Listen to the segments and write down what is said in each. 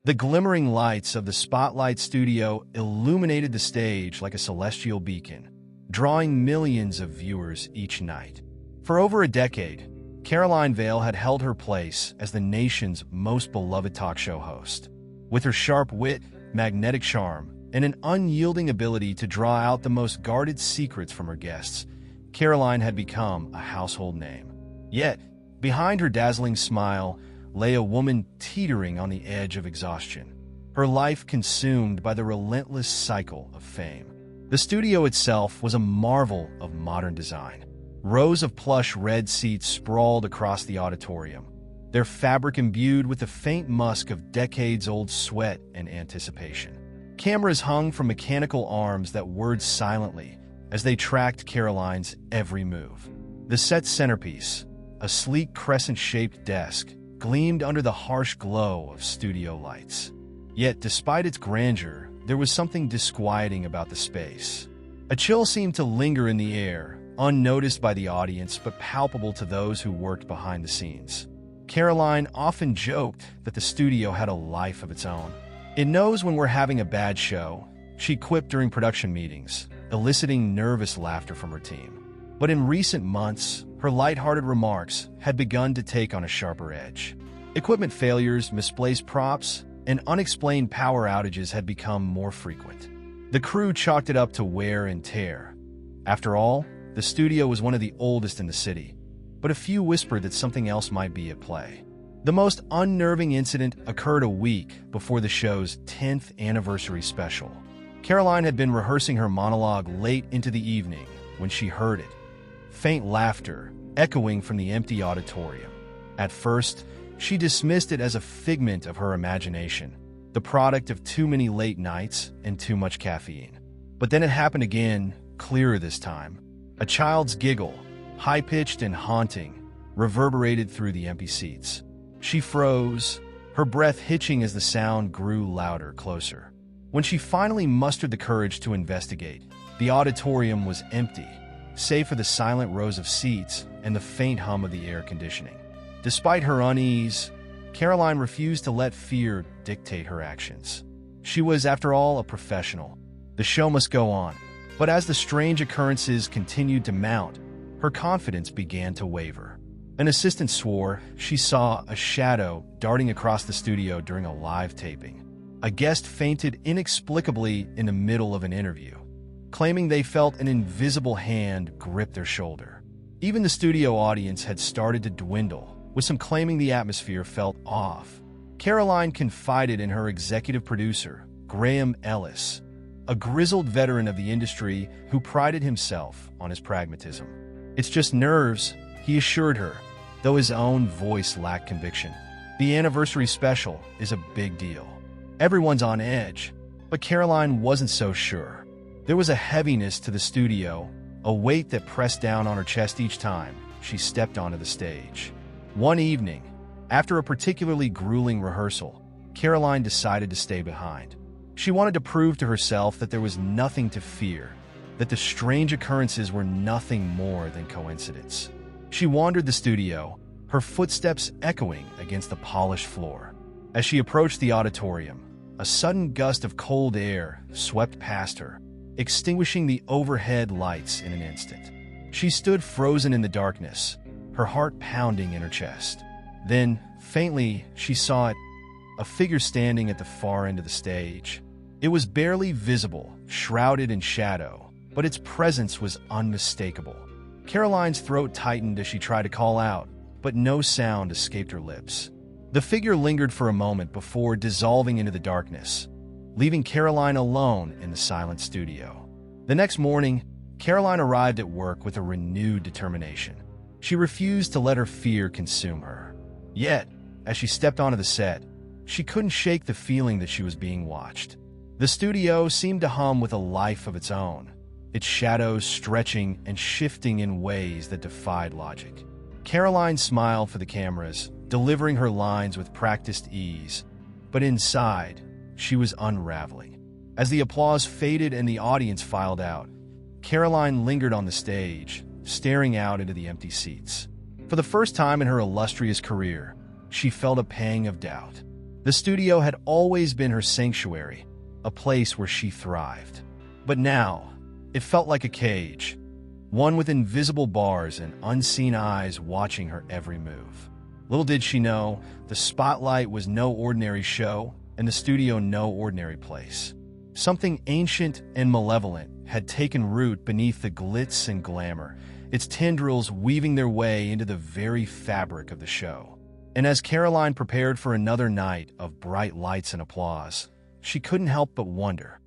The glimmering lights of the Spotlight studio illuminated the stage like a celestial beacon, drawing millions of viewers each night. For over a decade, Caroline Vale had held her place as the nation's most beloved talk show host. With her sharp wit, magnetic charm, and an unyielding ability to draw out the most guarded secrets from her guests, Caroline had become a household name. Yet, behind her dazzling smile lay a woman teetering on the edge of exhaustion, her life consumed by the relentless cycle of fame. The studio itself was a marvel of modern design. Rows of plush red seats sprawled across the auditorium, their fabric imbued with the faint musk of decades-old sweat and anticipation. Cameras hung from mechanical arms that whirred silently as they tracked Caroline's every move. The set's centerpiece, a sleek crescent-shaped desk, gleamed under the harsh glow of studio lights. Yet, despite its grandeur, there was something disquieting about the space. A chill seemed to linger in the air, unnoticed by the audience but palpable to those who worked behind the scenes. Caroline often joked that the studio had a life of its own. "It knows when we're having a bad show," she quipped during production meetings, eliciting nervous laughter from her team. But in recent months, her lighthearted remarks had begun to take on a sharper edge. Equipment failures, misplaced props, and unexplained power outages had become more frequent. The crew chalked it up to wear and tear. After all, the studio was one of the oldest in the city, but a few whispered that something else might be at play. The most unnerving incident occurred a week before the show's 10th anniversary special. Caroline had been rehearsing her monologue late into the evening when she heard it. Faint laughter echoing from the empty auditorium. At first, she dismissed it as a figment of her imagination, the product of too many late nights and too much caffeine. But then it happened again, clearer this time. A child's giggle, high-pitched and haunting, reverberated through the empty seats. She froze, her breath hitching as the sound grew louder, closer. When she finally mustered the courage to investigate, the auditorium was empty, save for the silent rows of seats and the faint hum of the air conditioning. Despite her unease, Caroline refused to let fear dictate her actions. She was, after all, a professional. The show must go on. But as the strange occurrences continued to mount, her confidence began to waver. An assistant swore she saw a shadow darting across the studio during a live taping. A guest fainted inexplicably in the middle of an interview, claiming they felt an invisible hand grip their shoulder. Even the studio audience had started to dwindle, with some claiming the atmosphere felt off. Caroline confided in her executive producer, Graham Ellis, a grizzled veteran of the industry who prided himself on his pragmatism. "It's just nerves," he assured her, though his own voice lacked conviction. "The anniversary special is a big deal. Everyone's on edge," but Caroline wasn't so sure. There was a heaviness to the studio, a weight that pressed down on her chest each time she stepped onto the stage. One evening, after a particularly grueling rehearsal, Caroline decided to stay behind. She wanted to prove to herself that there was nothing to fear, that the strange occurrences were nothing more than coincidence. She wandered the studio, her footsteps echoing against the polished floor. As she approached the auditorium, a sudden gust of cold air swept past her, extinguishing the overhead lights in an instant. She stood frozen in the darkness, her heart pounding in her chest. Then, faintly, she saw it, a figure standing at the far end of the stage. It was barely visible, shrouded in shadow, but its presence was unmistakable. Caroline's throat tightened as she tried to call out, but no sound escaped her lips. The figure lingered for a moment before dissolving into the darkness, leaving Caroline alone in the silent studio. The next morning, Caroline arrived at work with a renewed determination. She refused to let her fear consume her. Yet, as she stepped onto the set, she couldn't shake the feeling that she was being watched. The studio seemed to hum with a life of its own, its shadows stretching and shifting in ways that defied logic. Caroline smiled for the cameras, delivering her lines with practiced ease, but inside, she was unraveling. As the applause faded and the audience filed out, Caroline lingered on the stage, staring out into the empty seats. For the first time in her illustrious career, she felt a pang of doubt. The studio had always been her sanctuary, a place where she thrived. But now, it felt like a cage, one with invisible bars and unseen eyes watching her every move. Little did she know, the spotlight was no ordinary show, and the studio no ordinary place. Something ancient and malevolent had taken root beneath the glitz and glamour, its tendrils weaving their way into the very fabric of the show. And as Caroline prepared for another night of bright lights and applause, she couldn't help but wonder,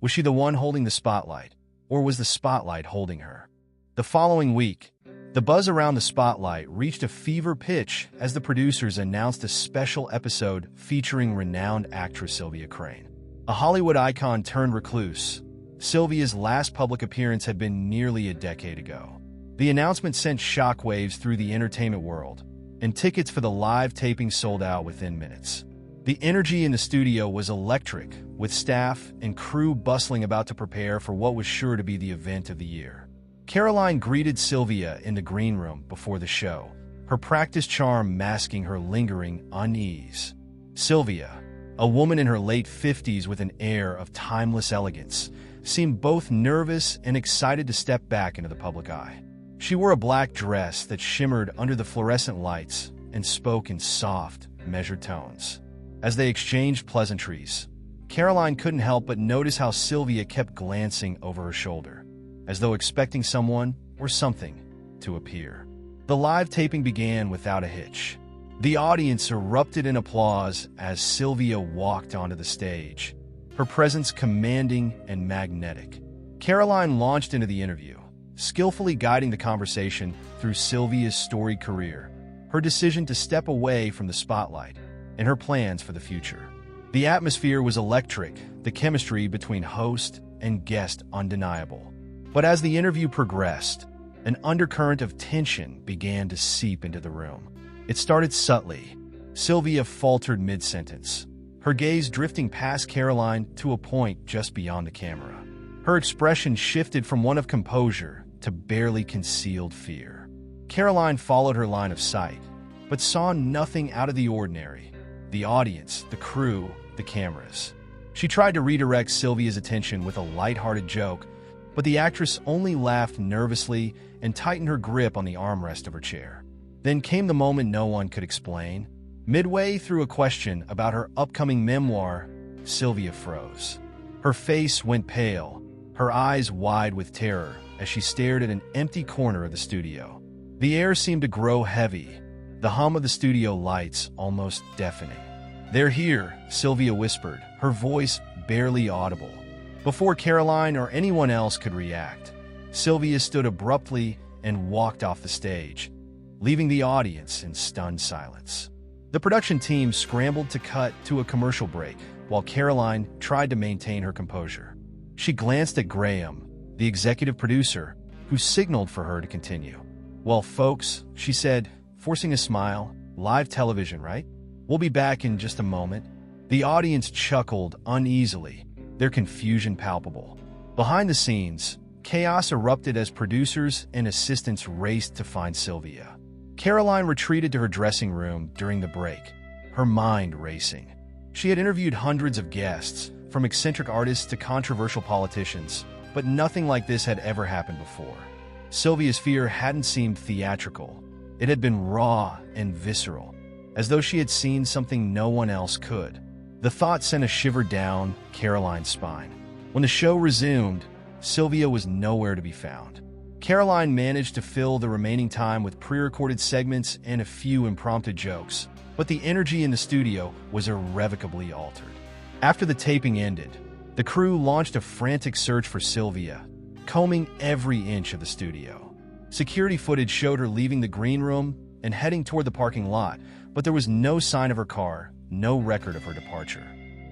was she the one holding the spotlight, or was the spotlight holding her? The following week, the buzz around the spotlight reached a fever pitch as the producers announced a special episode featuring renowned actress Sylvia Crane. A Hollywood icon turned recluse, Sylvia's last public appearance had been nearly a decade ago. The announcement sent shockwaves through the entertainment world, and tickets for the live taping sold out within minutes. The energy in the studio was electric, with staff and crew bustling about to prepare for what was sure to be the event of the year. Caroline greeted Sylvia in the green room before the show, her practiced charm masking her lingering unease. Sylvia, a woman in her late 50s with an air of timeless elegance, seemed both nervous and excited to step back into the public eye. She wore a black dress that shimmered under the fluorescent lights and spoke in soft, measured tones. As they exchanged pleasantries, Caroline couldn't help but notice how Sylvia kept glancing over her shoulder, as though expecting someone or something to appear. The live taping began without a hitch. The audience erupted in applause as Sylvia walked onto the stage, her presence commanding and magnetic. Caroline launched into the interview, skillfully guiding the conversation through Sylvia's storied career, her decision to step away from the spotlight, and her plans for the future. The atmosphere was electric, the chemistry between host and guest undeniable. But as the interview progressed, an undercurrent of tension began to seep into the room. It started subtly. Sylvia faltered mid-sentence, her gaze drifting past Caroline to a point just beyond the camera. Her expression shifted from one of composure to barely concealed fear. Caroline followed her line of sight, but saw nothing out of the ordinary. The audience, the crew, the cameras. She tried to redirect Sylvia's attention with a lighthearted joke, but the actress only laughed nervously and tightened her grip on the armrest of her chair. Then came the moment no one could explain. Midway through a question about her upcoming memoir, Sylvia froze. Her face went pale, her eyes wide with terror as she stared at an empty corner of the studio. The air seemed to grow heavy, the hum of the studio lights almost deafening. "They're here," Sylvia whispered, her voice barely audible. Before Caroline or anyone else could react, Sylvia stood abruptly and walked off the stage, leaving the audience in stunned silence. The production team scrambled to cut to a commercial break, while Caroline tried to maintain her composure. She glanced at Graham, the executive producer, who signaled for her to continue. "Well, folks," she said, forcing a smile, "live television, right? We'll be back in just a moment." The audience chuckled uneasily, their confusion palpable. Behind the scenes, chaos erupted as producers and assistants raced to find Sylvia. Caroline retreated to her dressing room during the break, her mind racing. She had interviewed hundreds of guests, from eccentric artists to controversial politicians, but nothing like this had ever happened before. Sylvia's fear hadn't seemed theatrical. It had been raw and visceral, as though she had seen something no one else could. The thought sent a shiver down Caroline's spine. When the show resumed, Sylvia was nowhere to be found. Caroline managed to fill the remaining time with pre-recorded segments and a few impromptu jokes, but the energy in the studio was irrevocably altered. After the taping ended, the crew launched a frantic search for Sylvia, combing every inch of the studio. Security footage showed her leaving the green room and heading toward the parking lot, but there was no sign of her car, no record of her departure.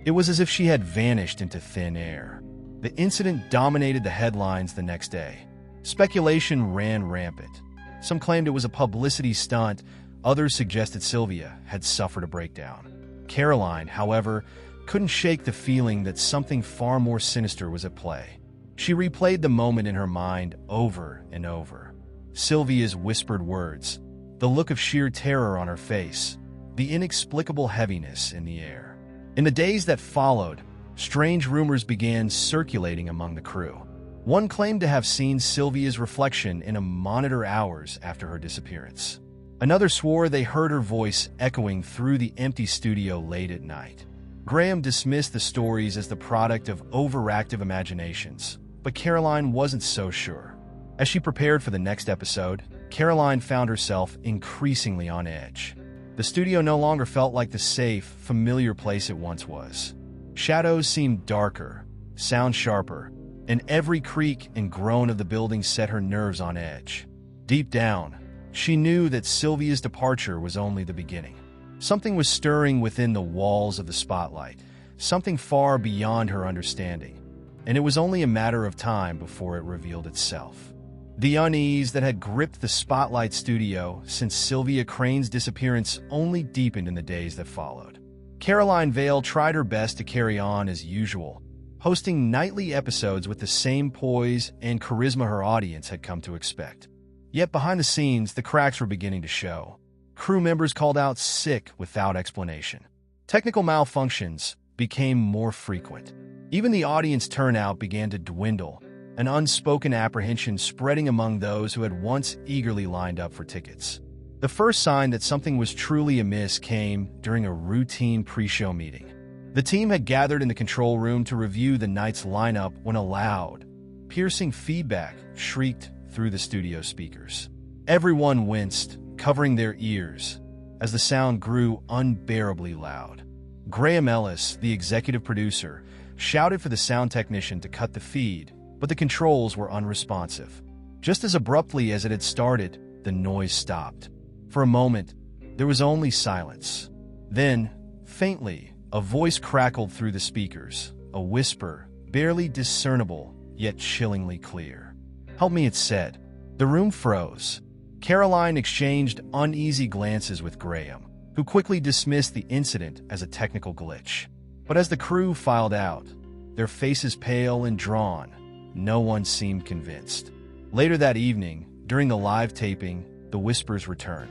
It was as if she had vanished into thin air. The incident dominated the headlines the next day. Speculation ran rampant. Some claimed it was a publicity stunt, others suggested Sylvia had suffered a breakdown. Caroline, however, couldn't shake the feeling that something far more sinister was at play. She replayed the moment in her mind over and over. Sylvia's whispered words, the look of sheer terror on her face, the inexplicable heaviness in the air. In the days that followed, strange rumors began circulating among the crew. One claimed to have seen Sylvia's reflection in a monitor hours after her disappearance. Another swore they heard her voice echoing through the empty studio late at night. Graham dismissed the stories as the product of overactive imaginations, but Caroline wasn't so sure. As she prepared for the next episode, Caroline found herself increasingly on edge. The studio no longer felt like the safe, familiar place it once was. Shadows seemed darker, sound sharper, and every creak and groan of the building set her nerves on edge. Deep down, she knew that Sylvia's departure was only the beginning. Something was stirring within the walls of the spotlight, something far beyond her understanding, and it was only a matter of time before it revealed itself. The unease that had gripped the Spotlight studio since Sylvia Crane's disappearance only deepened in the days that followed. Caroline Vale tried her best to carry on as usual, hosting nightly episodes with the same poise and charisma her audience had come to expect. Yet behind the scenes, the cracks were beginning to show. Crew members called out sick without explanation. Technical malfunctions became more frequent. Even the audience turnout began to dwindle, an unspoken apprehension spreading among those who had once eagerly lined up for tickets. The first sign that something was truly amiss came during a routine pre-show meeting. The team had gathered in the control room to review the night's lineup when a loud, piercing feedback shrieked through the studio speakers. Everyone winced, covering their ears, as the sound grew unbearably loud. Graham Ellis, the executive producer, shouted for the sound technician to cut the feed, but the controls were unresponsive. Just as abruptly as it had started, the noise stopped. For a moment, there was only silence. Then, faintly, a voice crackled through the speakers, a whisper, barely discernible, yet chillingly clear. "Help me," it said. The room froze. Caroline exchanged uneasy glances with Graham, who quickly dismissed the incident as a technical glitch. But as the crew filed out, their faces pale and drawn, no one seemed convinced. Later that evening, during the live taping, the whispers returned.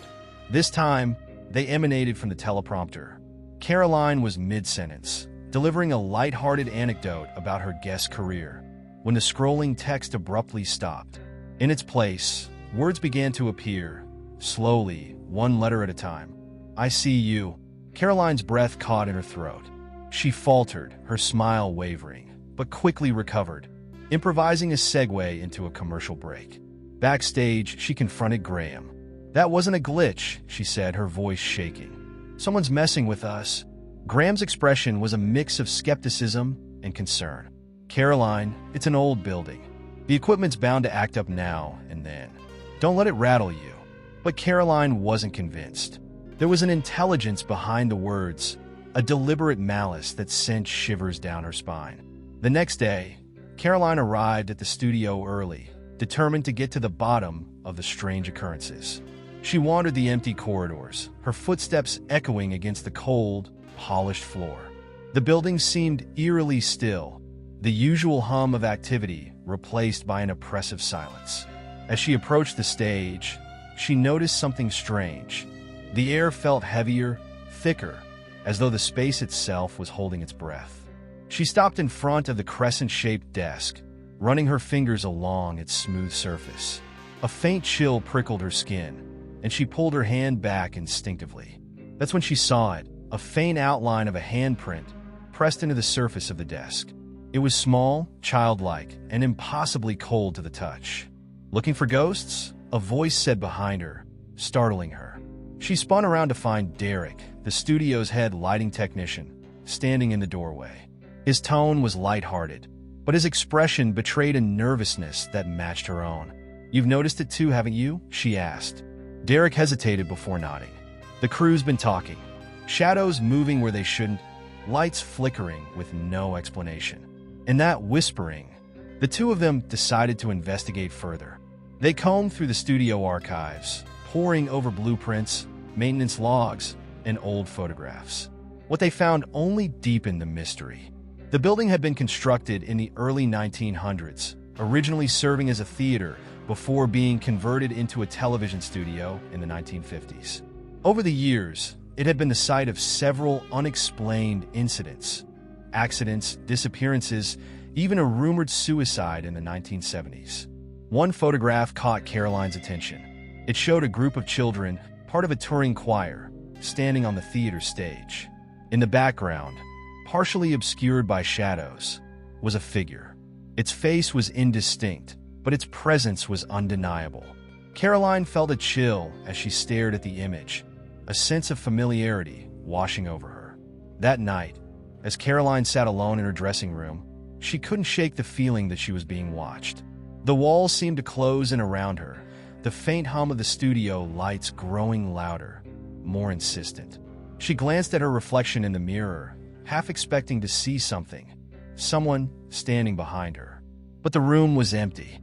This time, they emanated from the teleprompter. Caroline was mid-sentence, delivering a light-hearted anecdote about her guest's career, when the scrolling text abruptly stopped. In its place, words began to appear, slowly, one letter at a time. "I see you." Caroline's breath caught in her throat. She faltered, her smile wavering, but quickly recovered, improvising a segue into a commercial break. Backstage, she confronted Graham. "That wasn't a glitch," she said, her voice shaking. "Someone's messing with us." Graham's expression was a mix of skepticism and concern. "Caroline, it's an old building. The equipment's bound to act up now and then. Don't let it rattle you." But Caroline wasn't convinced. There was an intelligence behind the words, a deliberate malice that sent shivers down her spine. The next day, Caroline arrived at the studio early, determined to get to the bottom of the strange occurrences. She wandered the empty corridors, her footsteps echoing against the cold, polished floor. The building seemed eerily still, the usual hum of activity replaced by an oppressive silence. As she approached the stage, she noticed something strange. The air felt heavier, thicker, as though the space itself was holding its breath. She stopped in front of the crescent-shaped desk, running her fingers along its smooth surface. A faint chill prickled her skin, and she pulled her hand back instinctively. That's when she saw it, a faint outline of a handprint pressed into the surface of the desk. It was small, childlike, and impossibly cold to the touch. "Looking for ghosts?" a voice said behind her, startling her. She spun around to find Derek, the studio's head lighting technician, standing in the doorway. His tone was lighthearted, but his expression betrayed a nervousness that matched her own. "You've noticed it too, haven't you?" she asked. Derek hesitated before nodding. "The crew's been talking. Shadows moving where they shouldn't, lights flickering with no explanation." In that whispering, the two of them decided to investigate further. They combed through the studio archives, poring over blueprints, maintenance logs, and old photographs. What they found only deepened the mystery. The building had been constructed in the early 1900s, originally serving as a theater before being converted into a television studio in the 1950s. Over the years, It had been the site of several unexplained incidents, accidents, disappearances, even a rumored suicide in the 1970s. One photograph caught Caroline's attention. It showed a group of children, part of a touring choir, standing on the theater stage. In the background, partially obscured by shadows, was a figure. Its face was indistinct, but its presence was undeniable. Caroline felt a chill as she stared at the image, a sense of familiarity washing over her. That night, as Caroline sat alone in her dressing room, she couldn't shake the feeling that she was being watched. The walls seemed to close in around her, the faint hum of the studio lights growing louder, more insistent. She glanced at her reflection in the mirror, half expecting to see something, someone standing behind her. But the room was empty,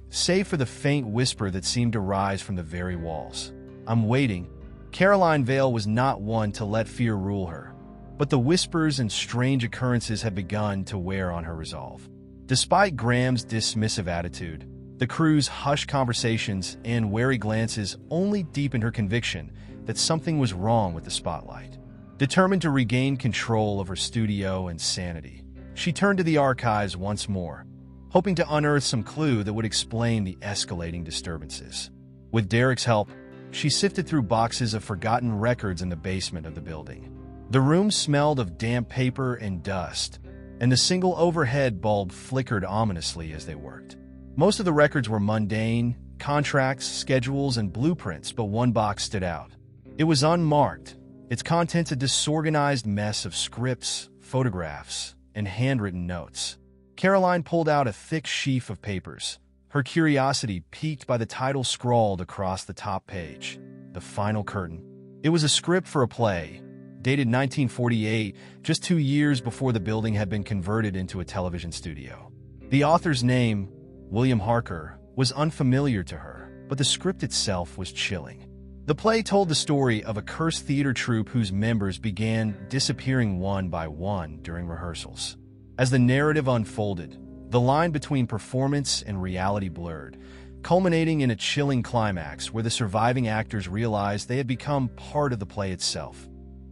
save for the faint whisper that seemed to rise from the very walls. "I'm waiting." Caroline Vale was not one to let fear rule her, but the whispers and strange occurrences had begun to wear on her resolve. Despite Graham's dismissive attitude, the crew's hushed conversations and wary glances only deepened her conviction that something was wrong with the spotlight. Determined to regain control of her studio and sanity, she turned to the archives once more, hoping to unearth some clue that would explain the escalating disturbances. With Derek's help, she sifted through boxes of forgotten records in the basement of the building. The room smelled of damp paper and dust, and the single overhead bulb flickered ominously as they worked. Most of the records were mundane, contracts, schedules, and blueprints, but one box stood out. It was unmarked, its contents a disorganized mess of scripts, photographs, and handwritten notes. Caroline pulled out a thick sheaf of papers, her curiosity piqued by the title scrawled across the top page, "The Final Curtain." It was a script for a play, dated 1948, just 2 years before the building had been converted into a television studio. The author's name, William Harker, was unfamiliar to her, but the script itself was chilling. The play told the story of a cursed theater troupe whose members began disappearing one by one during rehearsals. As the narrative unfolded, the line between performance and reality blurred, culminating in a chilling climax where the surviving actors realized they had become part of the play itself,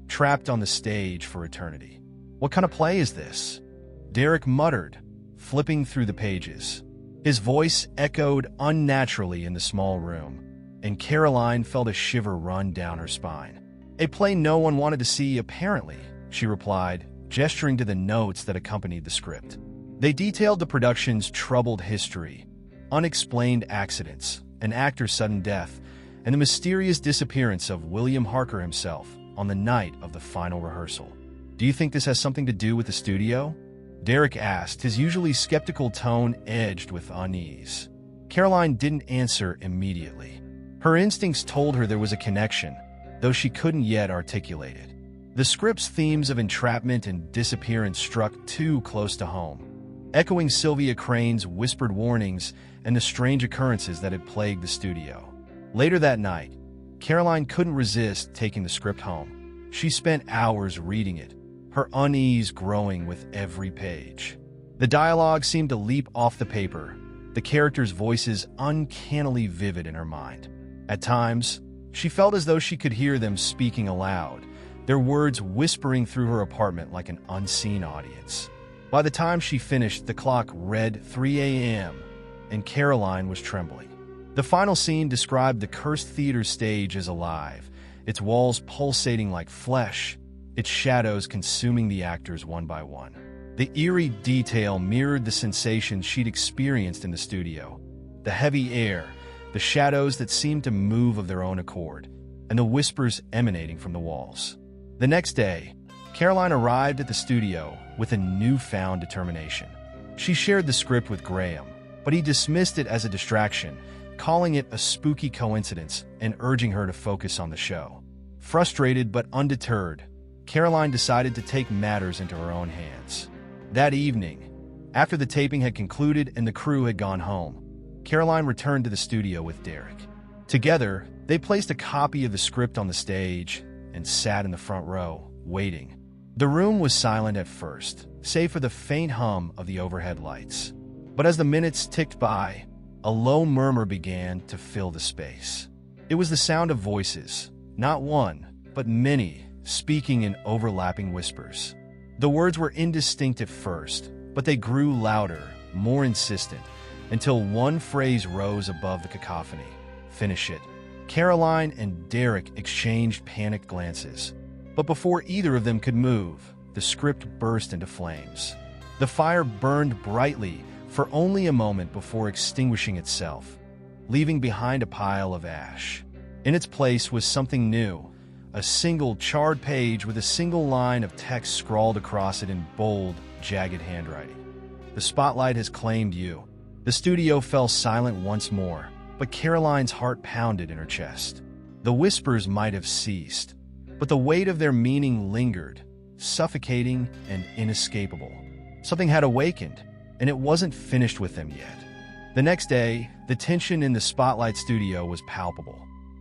trapped on the stage for eternity. "What kind of play is this?" Derek muttered, flipping through the pages. His voice echoed unnaturally in the small room, and Caroline felt a shiver run down her spine. "A play no one wanted to see, apparently," she replied, gesturing to the notes that accompanied the script. They detailed the production's troubled history, unexplained accidents, an actor's sudden death, and the mysterious disappearance of William Harker himself on the night of the final rehearsal. "Do you think this has something to do with the studio?" Derek asked, his usually skeptical tone edged with unease. Caroline didn't answer immediately. Her instincts told her there was a connection, though she couldn't yet articulate it. The script's themes of entrapment and disappearance struck too close to home, echoing Sylvia Crane's whispered warnings and the strange occurrences that had plagued the studio. Later that night, Caroline couldn't resist taking the script home. She spent hours reading it, her unease growing with every page. The dialogue seemed to leap off the paper, the characters' voices uncannily vivid in her mind. At times, she felt as though she could hear them speaking aloud, their words whispering through her apartment like an unseen audience. By the time she finished, the clock read 3 a.m., and Caroline was trembling. The final scene described the cursed theater stage as alive, its walls pulsating like flesh, its shadows consuming the actors one by one. The eerie detail mirrored the sensations she'd experienced in the studio. The heavy air, the shadows that seemed to move of their own accord, and the whispers emanating from the walls. The next day, Caroline arrived at the studio with a newfound determination. She shared the script with Graham, but he dismissed it as a distraction, calling it a spooky coincidence and urging her to focus on the show. Frustrated but undeterred, Caroline decided to take matters into her own hands. That evening, after the taping had concluded and the crew had gone home, Caroline returned to the studio with Derek. Together, they placed a copy of the script on the stage and sat in the front row, waiting. The room was silent at first, save for the faint hum of the overhead lights. But as the minutes ticked by, a low murmur began to fill the space. It was the sound of voices, not one, but many, speaking in overlapping whispers. The words were indistinct at first, but they grew louder, more insistent, until one phrase rose above the cacophony. "Finish it." Caroline and Derek exchanged panicked glances. But before either of them could move, the script burst into flames. The fire burned brightly for only a moment before extinguishing itself, leaving behind a pile of ash. In its place was something new, a single charred page with a single line of text scrawled across it in bold, jagged handwriting. "The spotlight has claimed you." The studio fell silent once more, but Caroline's heart pounded in her chest. The whispers might have ceased, but the weight of their meaning lingered, suffocating and inescapable. Something had awakened, and it wasn't finished with them yet. The next day, the tension in the Spotlight studio was palpable.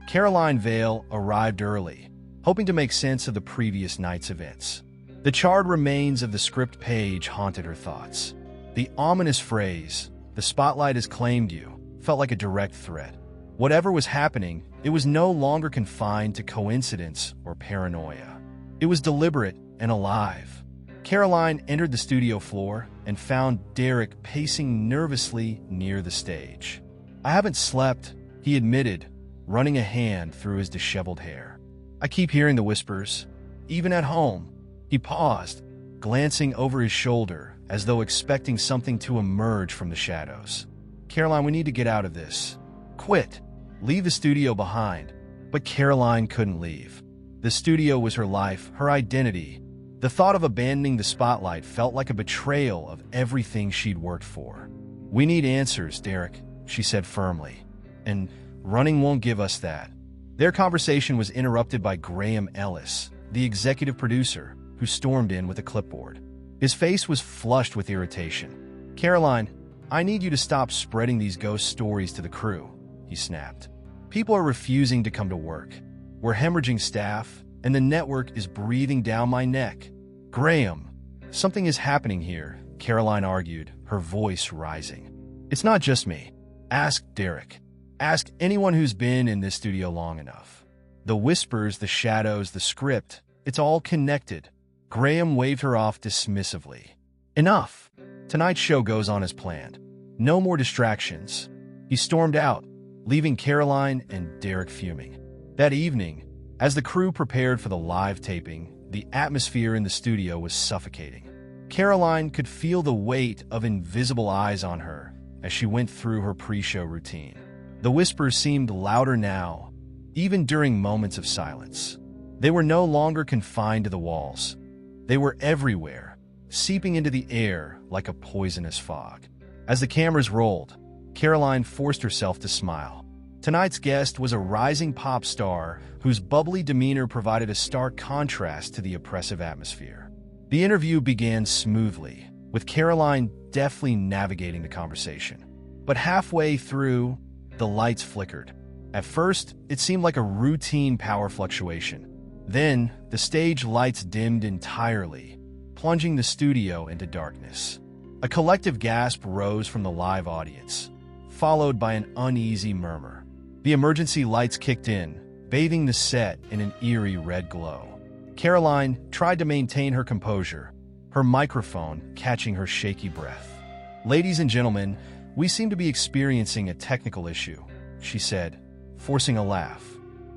Caroline Vale arrived early, hoping to make sense of the previous night's events. The charred remains of the script page haunted her thoughts. The ominous phrase, "The spotlight has claimed you," felt like a direct threat. Whatever was happening, it was no longer confined to coincidence or paranoia. It was deliberate and alive. Caroline entered the studio floor and found Derek pacing nervously near the stage. "I haven't slept," he admitted, running a hand through his disheveled hair. "I keep hearing the whispers, even at home." He paused, glancing over his shoulder as though expecting something to emerge from the shadows. "Caroline, we need to get out of this. Quit. Leave the studio behind." But Caroline couldn't leave. The studio was her life, her identity. The thought of abandoning the spotlight felt like a betrayal of everything she'd worked for. "We need answers, Derek," she said firmly. "And running won't give us that." Their conversation was interrupted by Graham Ellis, the executive producer, who stormed in with a clipboard. His face was flushed with irritation. "Caroline, I need you to stop spreading these ghost stories to the crew," he snapped. "People are refusing to come to work. We're hemorrhaging staff, and the network is breathing down my neck." "Graham, something is happening here," Caroline argued, her voice rising. "It's not just me. Ask Derek. Ask anyone who's been in this studio long enough. The whispers, the shadows, the script, it's all connected." Graham waved her off dismissively. "Enough. Tonight's show goes on as planned. No more distractions." He stormed out, leaving Caroline and Derek fuming. That evening, as the crew prepared for the live taping, the atmosphere in the studio was suffocating. Caroline could feel the weight of invisible eyes on her as she went through her pre-show routine. The whispers seemed louder now, even during moments of silence. They were no longer confined to the walls. They were everywhere, seeping into the air like a poisonous fog. As the cameras rolled, Caroline forced herself to smile. Tonight's guest was a rising pop star whose bubbly demeanor provided a stark contrast to the oppressive atmosphere. The interview began smoothly, with Caroline deftly navigating the conversation. But halfway through, the lights flickered. At first, it seemed like a routine power fluctuation. Then, the stage lights dimmed entirely, plunging the studio into darkness. A collective gasp rose from the live audience, followed by an uneasy murmur. The emergency lights kicked in, bathing the set in an eerie red glow. Caroline tried to maintain her composure, her microphone catching her shaky breath. "Ladies and gentlemen, we seem to be experiencing a technical issue," she said, forcing a laugh.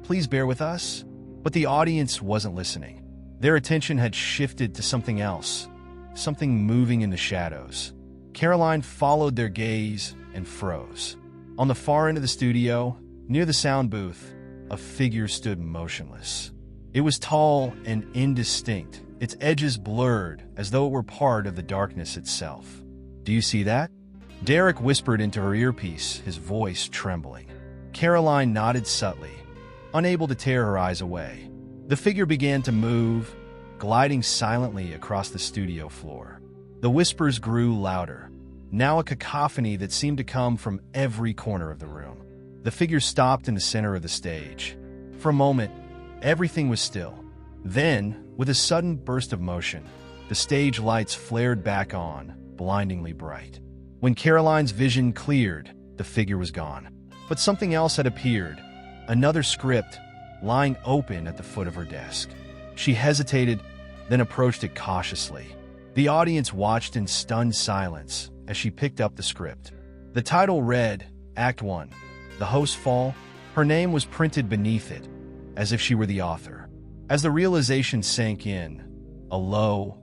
"Please bear with us." But the audience wasn't listening. Their attention had shifted to something else, something moving in the shadows. Caroline followed their gaze and froze. On the far end of the studio, near the sound booth, a figure stood motionless. It was tall and indistinct, its edges blurred as though it were part of the darkness itself. "Do you see that?" Derek whispered into her earpiece, his voice trembling. Caroline nodded subtly, unable to tear her eyes away. The figure began to move, gliding silently across the studio floor. The whispers grew louder, now a cacophony that seemed to come from every corner of the room. The figure stopped in the center of the stage. For a moment, everything was still. Then, with a sudden burst of motion, the stage lights flared back on, blindingly bright. When Caroline's vision cleared, the figure was gone. But something else had appeared. Another script, lying open at the foot of her desk. She hesitated, then approached it cautiously. The audience watched in stunned silence as she picked up the script. The title read, Act 1, The Hosts Fall. Her name was printed beneath it, as if she were the author. As the realization sank in, a low,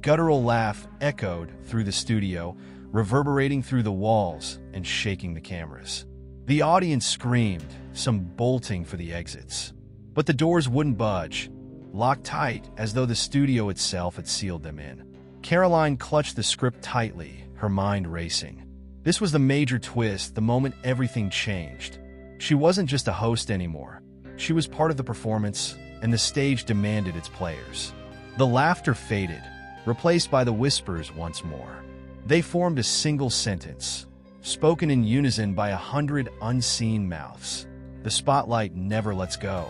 guttural laugh echoed through the studio, reverberating through the walls and shaking the cameras. The audience screamed, some bolting for the exits. But the doors wouldn't budge, locked tight as though the studio itself had sealed them in. Caroline clutched the script tightly, her mind racing. This was the major twist, the moment everything changed. She wasn't just a host anymore. She was part of the performance, and the stage demanded its players. The laughter faded, replaced by the whispers once more. They formed a single sentence, spoken in unison by 100 unseen mouths. The spotlight never lets go.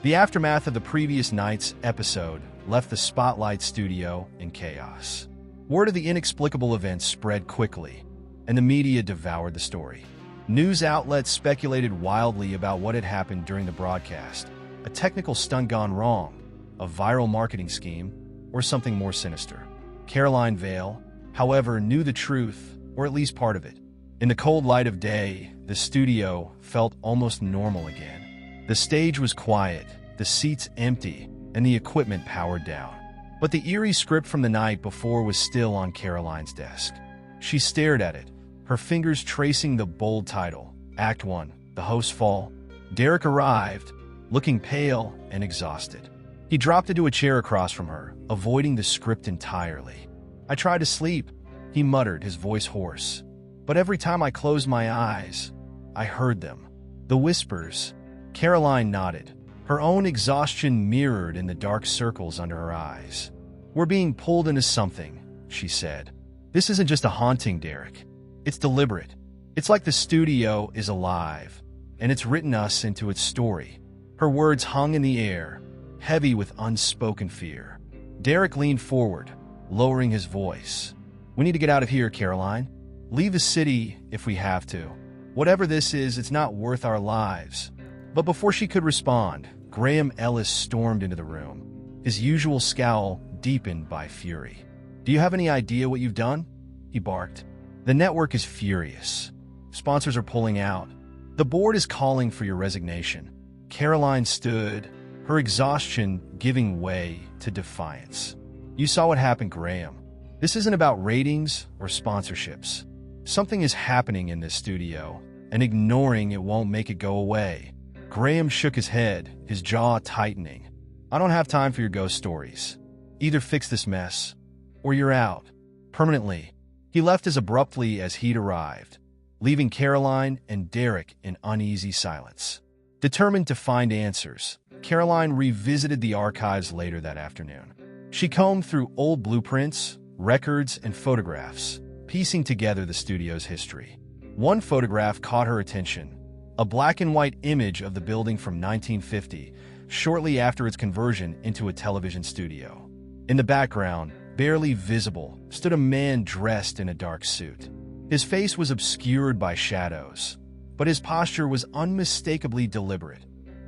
The aftermath of the previous night's episode left the Spotlight studio in chaos. Word of the inexplicable events spread quickly, and the media devoured the story. News outlets speculated wildly about what had happened during the broadcast, a technical stunt gone wrong, a viral marketing scheme, or something more sinister. Caroline Vale, however, knew the truth, or at least part of it. In the cold light of day, the studio felt almost normal again. The stage was quiet, the seats empty, and the equipment powered down. But the eerie script from the night before was still on Caroline's desk. She stared at it, her fingers tracing the bold title, Act 1, The Hosts Fall. Derek arrived, looking pale and exhausted. He dropped into a chair across from her, avoiding the script entirely. "I tried to sleep," he muttered, his voice hoarse. "But every time I closed my eyes, I heard them." The whispers. Caroline nodded, her own exhaustion mirrored in the dark circles under her eyes. "We're being pulled into something," she said. "This isn't just a haunting, Derek. It's deliberate. It's like the studio is alive, and it's written us into its story." Her words hung in the air, heavy with unspoken fear. Derek leaned forward, lowering his voice. "We need to get out of here, Caroline. Leave the city if we have to. Whatever this is, it's not worth our lives." But before she could respond, Graham Ellis stormed into the room, his usual scowl deepened by fury. "Do you have any idea what you've done?" he barked. "The network is furious. Sponsors are pulling out. The board is calling for your resignation." Caroline stood, her exhaustion giving way to defiance. "You saw what happened, Graham. This isn't about ratings or sponsorships. Something is happening in this studio, and ignoring it won't make it go away." Graham shook his head, his jaw tightening. "I don't have time for your ghost stories. Either fix this mess, or you're out. Permanently." He left as abruptly as he'd arrived, leaving Caroline and Derek in uneasy silence. Determined to find answers, Caroline revisited the archives later that afternoon. She combed through old blueprints, records, and photographs, piecing together the studio's history. One photograph caught her attention, a black-and-white image of the building from 1950, shortly after its conversion into a television studio. In the background, barely visible, stood a man dressed in a dark suit. His face was obscured by shadows, but his posture was unmistakably deliberate,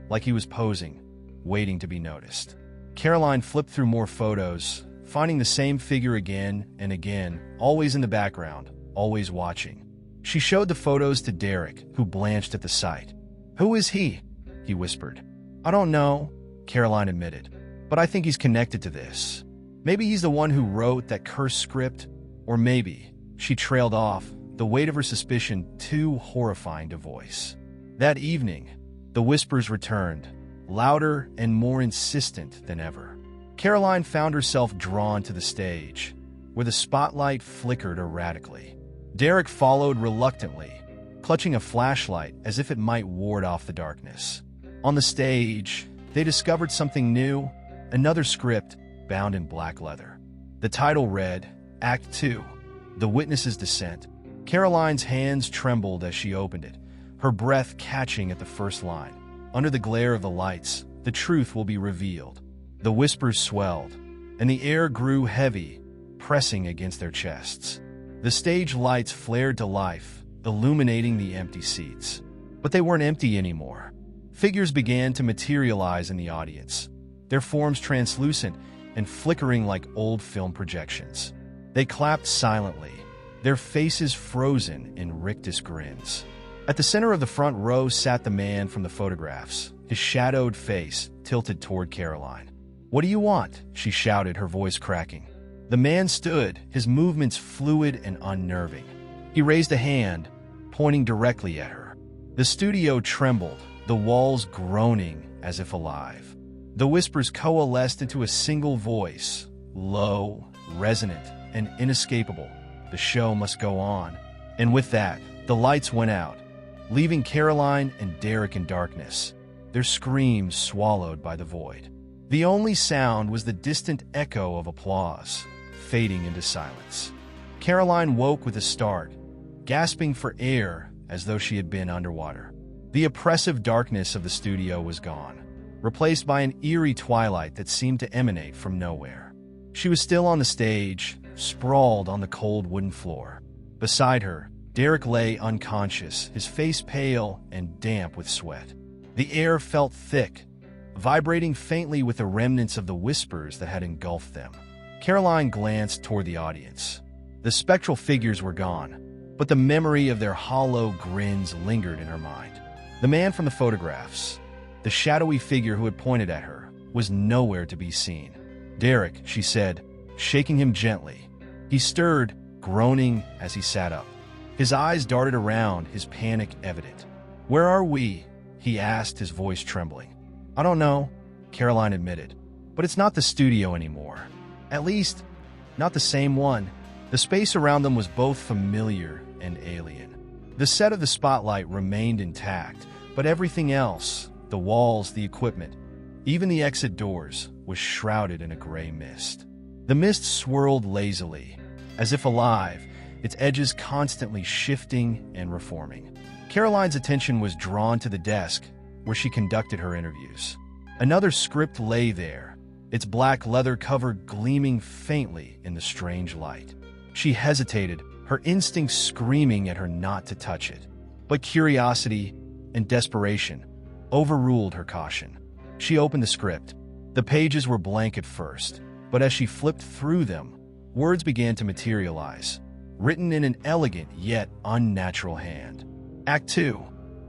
like he was posing, waiting to be noticed. Caroline flipped through more photos, finding the same figure again and again, always in the background, always watching. She showed the photos to Derek, who blanched at the sight. "Who is he?" he whispered. "I don't know," Caroline admitted, "but I think he's connected to this. Maybe he's the one who wrote that cursed script, or maybe," she trailed off, the weight of her suspicion too horrifying to voice. That evening, the whispers returned, louder and more insistent than ever. Caroline found herself drawn to the stage, where the spotlight flickered erratically. Derek followed reluctantly, clutching a flashlight as if it might ward off the darkness. On the stage, they discovered something new, another script bound in black leather. The title read, Act 2, The Witness's Descent. Caroline's hands trembled as she opened it, her breath catching at the first line. Under the glare of the lights, the truth will be revealed. The whispers swelled, and the air grew heavy, pressing against their chests. The stage lights flared to life, illuminating the empty seats. But they weren't empty anymore. Figures began to materialize in the audience, their forms translucent and flickering like old film projections. They clapped silently, their faces frozen in rictus grins. At the center of the front row sat the man from the photographs, his shadowed face tilted toward Caroline. "What do you want?" she shouted, her voice cracking. The man stood, his movements fluid and unnerving. He raised a hand, pointing directly at her. The studio trembled, the walls groaning as if alive. The whispers coalesced into a single voice, low, resonant, and inescapable. The show must go on. And with that, the lights went out, leaving Caroline and Derek in darkness, their screams swallowed by the void. The only sound was the distant echo of applause, fading into silence. Caroline woke with a start, gasping for air as though she had been underwater. The oppressive darkness of the studio was gone, replaced by an eerie twilight that seemed to emanate from nowhere. She was still on the stage, sprawled on the cold wooden floor. Beside her, Derek lay unconscious, his face pale and damp with sweat. The air felt thick, vibrating faintly with the remnants of the whispers that had engulfed them. Caroline glanced toward the audience. The spectral figures were gone, but the memory of their hollow grins lingered in her mind. The man from the photographs, the shadowy figure who had pointed at her, was nowhere to be seen. "Derek," she said, shaking him gently. He stirred, groaning as he sat up. His eyes darted around, his panic evident. "Where are we?" he asked, his voice trembling. "I don't know," Caroline admitted, "but it's not the studio anymore. At least, not the same one." The space around them was both familiar and alien. The set of the spotlight remained intact, but everything else, the walls, the equipment, even the exit doors, was shrouded in a gray mist. The mist swirled lazily, as if alive, its edges constantly shifting and reforming. Caroline's attention was drawn to the desk where she conducted her interviews. Another script lay there, its black leather cover gleaming faintly in the strange light. She hesitated, her instincts screaming at her not to touch it. But curiosity and desperation overruled her caution. She opened the script. The pages were blank at first, but as she flipped through them, words began to materialize, written in an elegant yet unnatural hand. Act 2,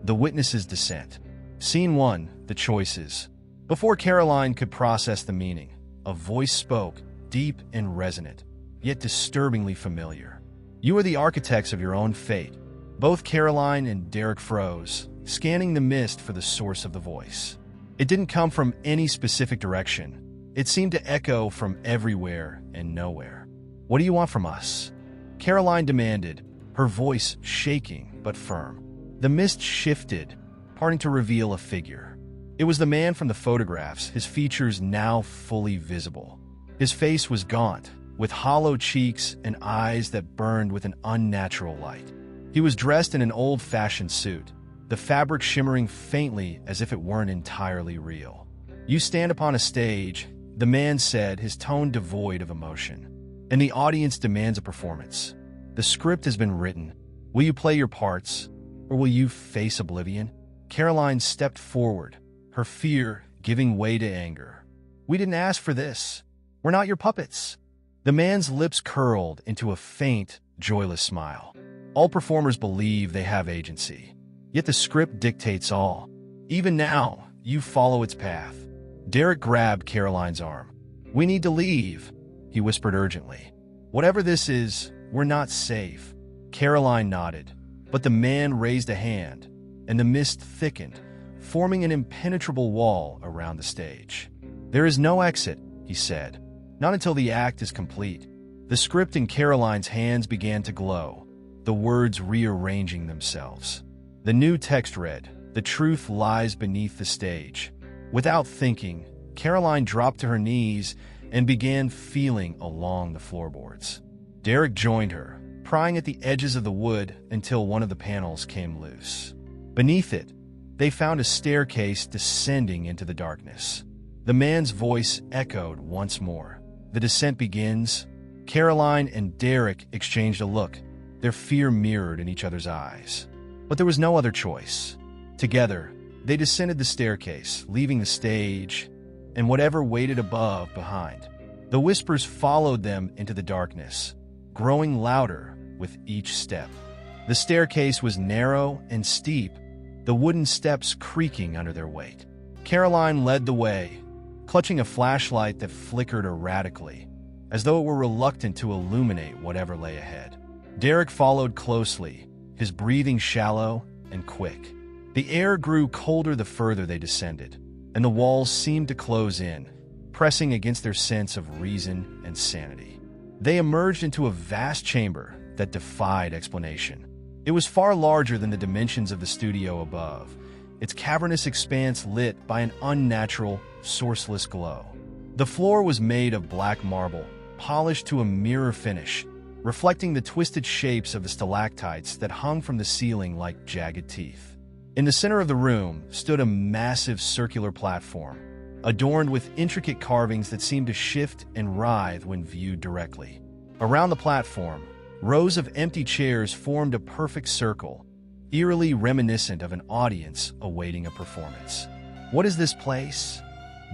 The Witness's Descent. Scene 1, The Choices. Before Caroline could process the meaning, a voice spoke, deep and resonant, yet disturbingly familiar. "You are the architects of your own fate." Both Caroline and Derek froze, scanning the mist for the source of the voice. It didn't come from any specific direction. It seemed to echo from everywhere and nowhere. "What do you want from us?" Caroline demanded, her voice shaking but firm. The mist shifted, parting to reveal a figure. It was the man from the photographs, his features now fully visible. His face was gaunt, with hollow cheeks and eyes that burned with an unnatural light. He was dressed in an old-fashioned suit, the fabric shimmering faintly as if it weren't entirely real. "You stand upon a stage," the man said, his tone devoid of emotion, "and the audience demands a performance. The script has been written. Will you play your parts, or will you face oblivion?" Caroline stepped forward, her fear giving way to anger. "We didn't ask for this. We're not your puppets." The man's lips curled into a faint, joyless smile. "All performers believe they have agency. Yet the script dictates all. Even now, you follow its path." Derek grabbed Caroline's arm. "We need to leave," he whispered urgently. "Whatever this is, we're not safe." Caroline nodded, but the man raised a hand, and the mist thickened, forming an impenetrable wall around the stage. "There is no exit," he said. "Not until the act is complete." The script in Caroline's hands began to glow, the words rearranging themselves. The new text read, "The truth lies beneath the stage." Without thinking, Caroline dropped to her knees and began feeling along the floorboards. Derek joined her, prying at the edges of the wood until one of the panels came loose. Beneath it, they found a staircase descending into the darkness. The man's voice echoed once more. "The descent begins." Caroline and Derek exchanged a look, their fear mirrored in each other's eyes. But there was no other choice. Together, They descended the staircase, leaving the stage and whatever waited above behind. The whispers followed them into the darkness, growing louder with each step. The staircase was narrow and steep, the wooden steps creaking under their weight. Caroline led the way, clutching a flashlight that flickered erratically, as though it were reluctant to illuminate whatever lay ahead. Derek followed closely, his breathing shallow and quick. The air grew colder the further they descended, and the walls seemed to close in, pressing against their sense of reason and sanity. They emerged into a vast chamber that defied explanation. It was far larger than the dimensions of the studio above, its cavernous expanse lit by an unnatural, sourceless glow. The floor was made of black marble, polished to a mirror finish, reflecting the twisted shapes of the stalactites that hung from the ceiling like jagged teeth. In the center of the room stood a massive circular platform, adorned with intricate carvings that seemed to shift and writhe when viewed directly. Around the platform, rows of empty chairs formed a perfect circle, eerily reminiscent of an audience awaiting a performance. "What is this place?"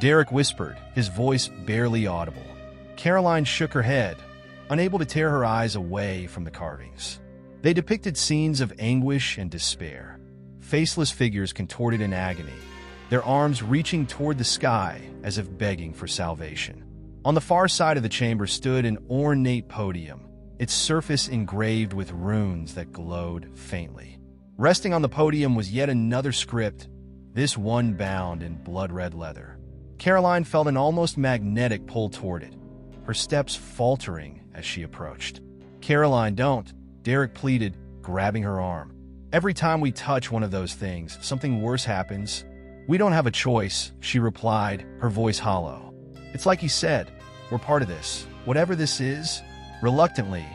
Derek whispered, his voice barely audible. Caroline shook her head, unable to tear her eyes away from the carvings. They depicted scenes of anguish and despair, faceless figures contorted in agony, their arms reaching toward the sky as if begging for salvation. On the far side of the chamber stood an ornate podium, its surface engraved with runes that glowed faintly. Resting on the podium was yet another script, this one bound in blood-red leather. Caroline felt an almost magnetic pull toward it, her steps faltering as she approached. "Caroline, don't," Derek pleaded, grabbing her arm. "Every time we touch one of those things, something worse happens." "We don't have a choice," she replied, her voice hollow. "It's like you said, we're part of this. Whatever this is." Reluctantly,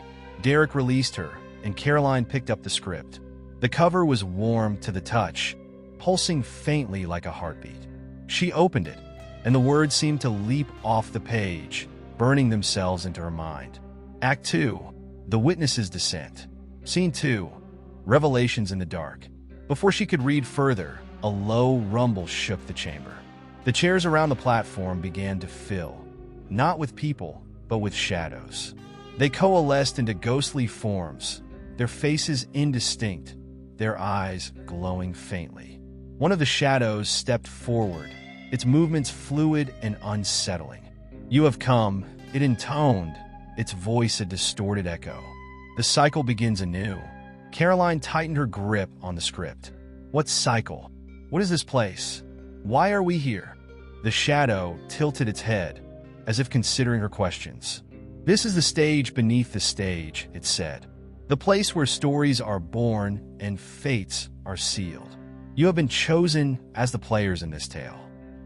Derek released her, and Caroline picked up the script. The cover was warm to the touch, pulsing faintly like a heartbeat. She opened it, and the words seemed to leap off the page, burning themselves into her mind. Act 2, The Witness's Descent. Scene 2, Revelations in the Dark. Before she could read further, a low rumble shook the chamber. The chairs around the platform began to fill, not with people, but with shadows. They coalesced into ghostly forms, their faces indistinct, their eyes glowing faintly. One of the shadows stepped forward, its movements fluid and unsettling. "You have come," it intoned, its voice a distorted echo. The cycle begins anew. Caroline tightened her grip on the script. "What cycle? What is this place? Why are we here?" The shadow tilted its head, as if considering her questions. "This is the stage beneath the stage," it said. "The place where stories are born and fates are sealed. You have been chosen as the players in this tale.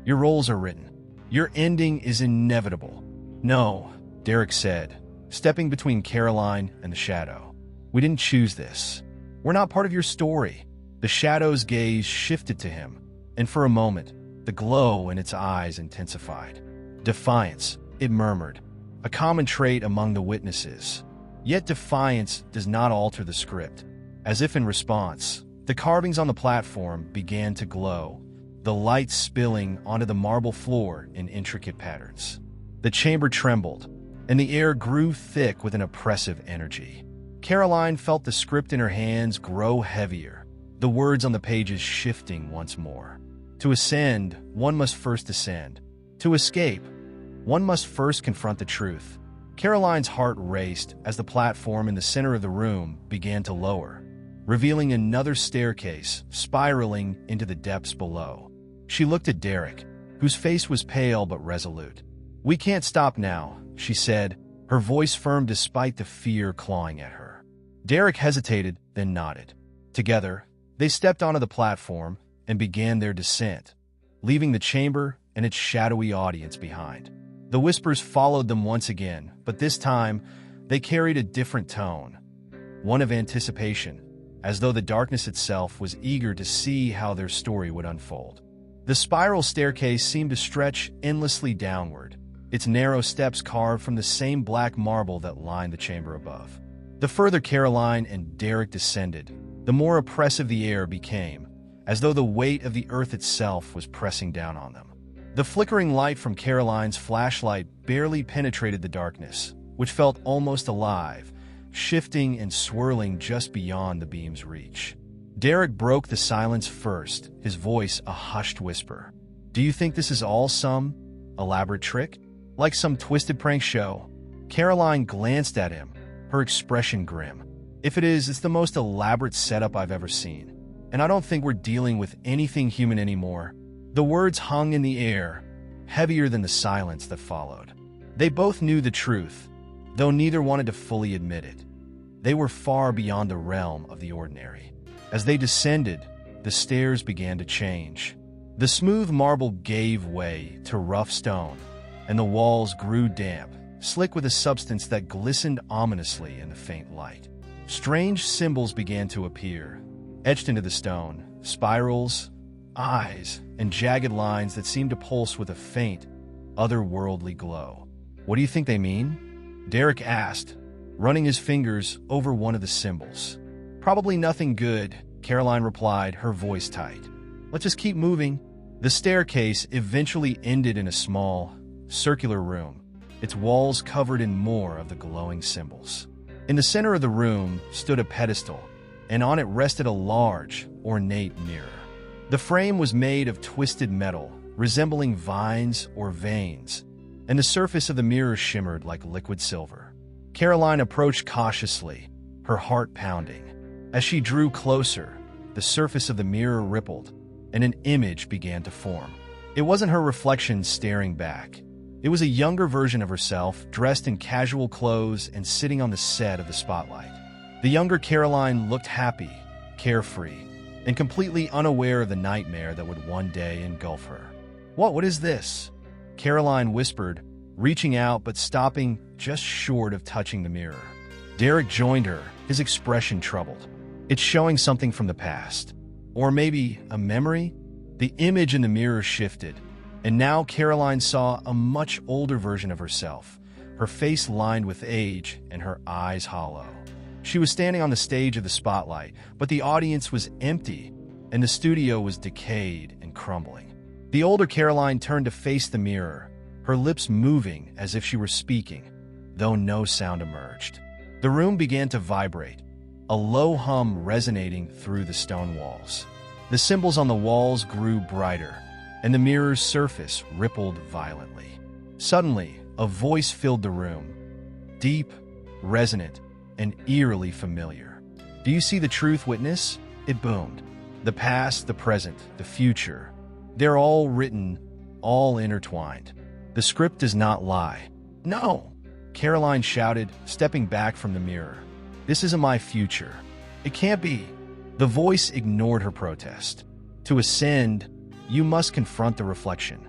Your roles are written. Your ending is inevitable." "No," Derek said, stepping between Caroline and the shadow. "We didn't choose this. We're not part of your story." The shadow's gaze shifted to him, and for a moment, the glow in its eyes intensified. "Defiance," it murmured, a common trait among the witnesses. Yet defiance does not alter the script. As if in response, the carvings on the platform began to glow, the light spilling onto the marble floor in intricate patterns. The chamber trembled, and the air grew thick with an oppressive energy. Caroline felt the script in her hands grow heavier, the words on the pages shifting once more. To ascend, one must first descend. To escape, one must first confront the truth. Caroline's heart raced as the platform in the center of the room began to lower, revealing another staircase spiraling into the depths below. She looked at Derek, whose face was pale but resolute. "We can't stop now," she said, her voice firm despite the fear clawing at her. Derek hesitated, then nodded. Together, they stepped onto the platform and began their descent, leaving the chamber and its shadowy audience behind. The whispers followed them once again, but this time, they carried a different tone, one of anticipation, as though the darkness itself was eager to see how their story would unfold. The spiral staircase seemed to stretch endlessly downward, its narrow steps carved from the same black marble that lined the chamber above. The further Caroline and Derek descended, the more oppressive the air became, as though the weight of the earth itself was pressing down on them. The flickering light from Caroline's flashlight barely penetrated the darkness, which felt almost alive, shifting and swirling just beyond the beam's reach. Derek broke the silence first, his voice a hushed whisper. "Do you think this is all some elaborate trick? Like some twisted prank show?" Caroline glanced at him, her expression grim. "If it is, it's the most elaborate setup I've ever seen. And I don't think we're dealing with anything human anymore." The words hung in the air, heavier than the silence that followed. They both knew the truth, though neither wanted to fully admit it. They were far beyond the realm of the ordinary. As they descended, the stairs began to change. The smooth marble gave way to rough stone, and the walls grew damp, slick with a substance that glistened ominously in the faint light. Strange symbols began to appear, etched into the stone, spirals, eyes, and jagged lines that seemed to pulse with a faint, otherworldly glow. "What do you think they mean?" Derek asked, running his fingers over one of the symbols. "Probably nothing good," Caroline replied, her voice tight. "Let's just keep moving." The staircase eventually ended in a small, circular room, its walls covered in more of the glowing symbols. In the center of the room stood a pedestal, and on it rested a large, ornate mirror. The frame was made of twisted metal, resembling vines or veins, and the surface of the mirror shimmered like liquid silver. Caroline approached cautiously, her heart pounding. As she drew closer, the surface of the mirror rippled, and an image began to form. It wasn't her reflection staring back. It was a younger version of herself, dressed in casual clothes and sitting on the set of the spotlight. The younger Caroline looked happy, carefree, and completely unaware of the nightmare that would one day engulf her. What is this?" Caroline whispered, reaching out but stopping just short of touching the mirror. Derek joined her, his expression troubled. "It's showing something from the past. Or maybe a memory?" The image in the mirror shifted, and now Caroline saw a much older version of herself, her face lined with age and her eyes hollow. She was standing on the stage of the spotlight, but the audience was empty, and the studio was decayed and crumbling. The older Caroline turned to face the mirror, her lips moving as if she were speaking, though no sound emerged. The room began to vibrate, a low hum resonating through the stone walls. The symbols on the walls grew brighter, and the mirror's surface rippled violently. Suddenly, a voice filled the room, deep, resonant, and eerily familiar. "Do you see the truth, witness?" It boomed. "The past, the present, the future. They're all written, all intertwined. The script does not lie." "No!" Caroline shouted, stepping back from the mirror. "This isn't my future. It can't be." The voice ignored her protest. "To ascend, you must confront the reflection.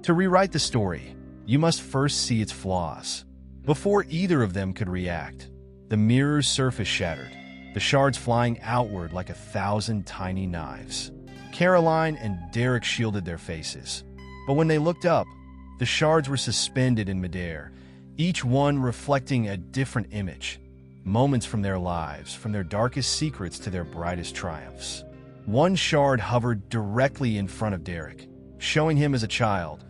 To rewrite the story, you must first see its flaws." Before either of them could react, the mirror's surface shattered, the shards flying outward like 1,000 tiny knives. Caroline and Derek shielded their faces, but when they looked up, the shards were suspended in midair, each one reflecting a different image, moments from their lives, from their darkest secrets to their brightest triumphs. One shard hovered directly in front of Derek, showing him as a child,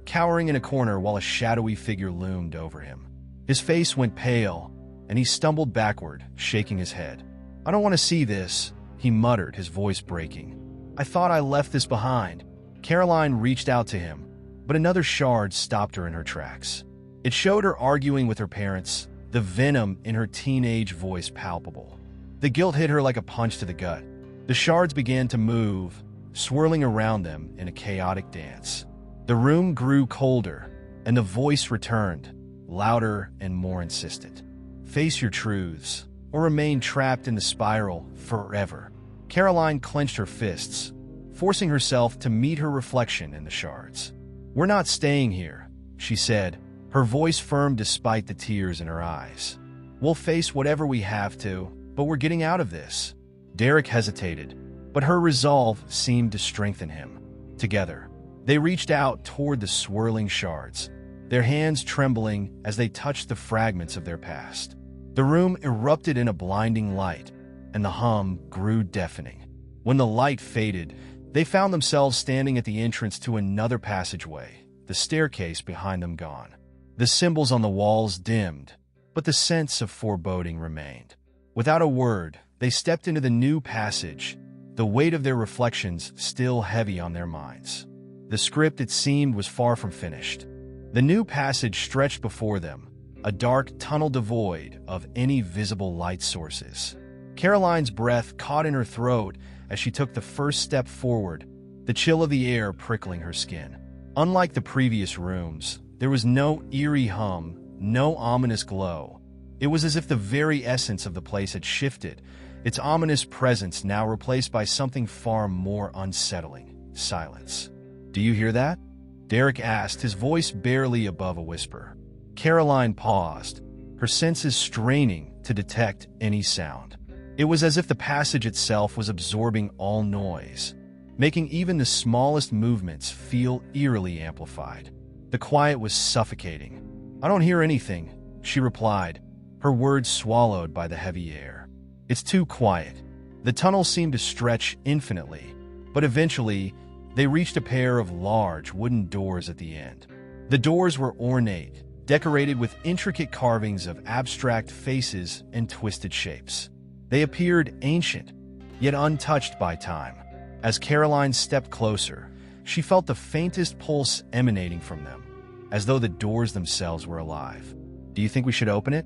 cowering in a corner while a shadowy figure loomed over him. His face went pale, and he stumbled backward, shaking his head. "I don't want to see this," he muttered, his voice breaking. "I thought I left this behind." Caroline reached out to him, but another shard stopped her in her tracks. It showed her arguing with her parents, the venom in her teenage voice palpable. The guilt hit her like a punch to the gut. The shards began to move, swirling around them in a chaotic dance. The room grew colder, and the voice returned, louder and more insistent. "Face your truths, or remain trapped in the spiral forever." Caroline clenched her fists, forcing herself to meet her reflection in the shards. "We're not staying here," she said, her voice firm despite the tears in her eyes. "We'll face whatever we have to, but we're getting out of this." Derek hesitated, but her resolve seemed to strengthen him. Together, they reached out toward the swirling shards, their hands trembling as they touched the fragments of their past. The room erupted in a blinding light, and the hum grew deafening. When the light faded, They found themselves standing at the entrance to another passageway, the staircase behind them gone. The symbols on the walls dimmed, but the sense of foreboding remained. Without a word, they stepped into the new passage, the weight of their reflections still heavy on their minds. The script, it seemed, was far from finished. The new passage stretched before them, a dark tunnel devoid of any visible light sources. Caroline's breath caught in her throat as she took the first step forward, the chill of the air prickling her skin. Unlike the previous rooms, there was no eerie hum, no ominous glow. It was as if the very essence of the place had shifted, its ominous presence now replaced by something far more unsettling: silence. "Do you hear that?" Derek asked, his voice barely above a whisper. Caroline paused, her senses straining to detect any sound. It was as if the passage itself was absorbing all noise, making even the smallest movements feel eerily amplified. The quiet was suffocating. "I don't hear anything," she replied, her words swallowed by the heavy air. "It's too quiet." The tunnel seemed to stretch infinitely, but eventually they reached a pair of large wooden doors at the end. The doors were ornate, decorated with intricate carvings of abstract faces and twisted shapes. They appeared ancient, yet untouched by time. As Caroline stepped closer, she felt the faintest pulse emanating from them, as though the doors themselves were alive. "Do you think we should open it?"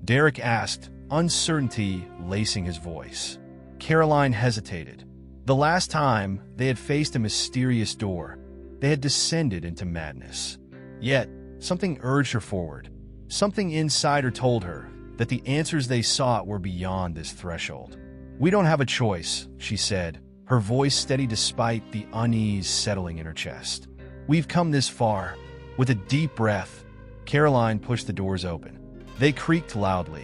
Derek asked, uncertainty lacing his voice. Caroline hesitated. The last time they had faced a mysterious door, they had descended into madness. Yet, something urged her forward. Something inside her told her that the answers they sought were beyond this threshold. "We don't have a choice," she said, her voice steady despite the unease settling in her chest. "We've come this far." With a deep breath, Caroline pushed the doors open. They creaked loudly,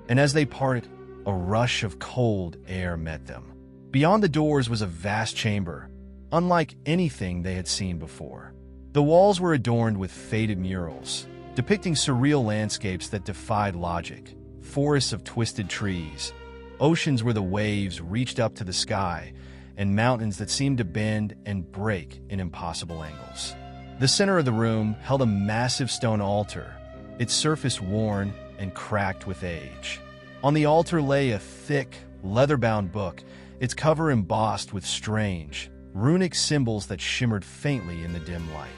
and as they parted, a rush of cold air met them. Beyond the doors was a vast chamber, unlike anything they had seen before. The walls were adorned with faded murals, depicting surreal landscapes that defied logic, forests of twisted trees, oceans where the waves reached up to the sky, and mountains that seemed to bend and break in impossible angles. The center of the room held a massive stone altar, its surface worn and cracked with age. On the altar lay a thick, leather-bound book, its cover embossed with strange, runic symbols that shimmered faintly in the dim light.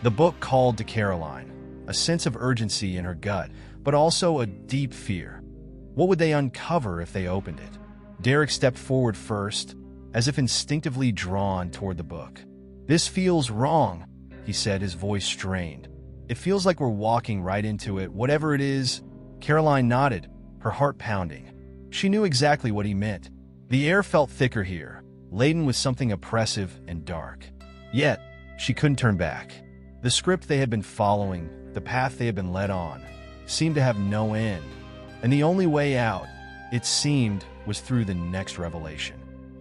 The book called to Caroline, a sense of urgency in her gut, but also a deep fear. What would they uncover if they opened it? Derek stepped forward first, as if instinctively drawn toward the book. "This feels wrong," he said, his voice strained. "It feels like we're walking right into it, whatever it is." Caroline nodded, her heart pounding. She knew exactly what he meant. The air felt thicker here, laden with something oppressive and dark. Yet, she couldn't turn back. The script they had been following, the path they had been led on, seemed to have no end, and the only way out, it seemed, was through the next revelation.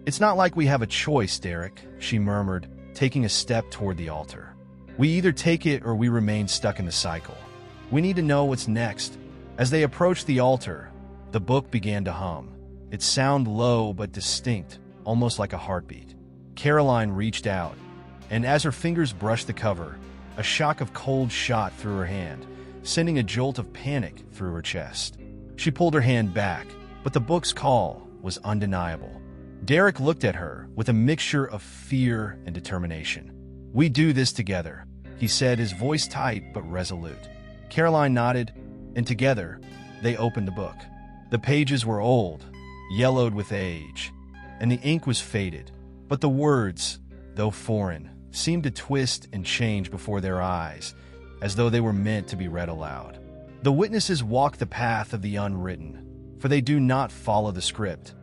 "It's not like we have a choice, Derek," she murmured, taking a step toward the altar. "We either take it or we remain stuck in the cycle. We need to know what's next." As they approached the altar, the book began to hum, its sound low but distinct, almost like a heartbeat. Caroline reached out, and as her fingers brushed the cover, a shock of cold shot through her hand, sending a jolt of panic through her chest. She pulled her hand back, but the book's call was undeniable. Derek looked at her with a mixture of fear and determination. "We do this together," he said, his voice tight but resolute. Caroline nodded, and together, they opened the book. The pages were old, yellowed with age, and the ink was faded, but the words, though foreign, seemed to twist and change before their eyes, as though they were meant to be read aloud. "The witnesses walk the path of the unwritten, for they do not follow the script.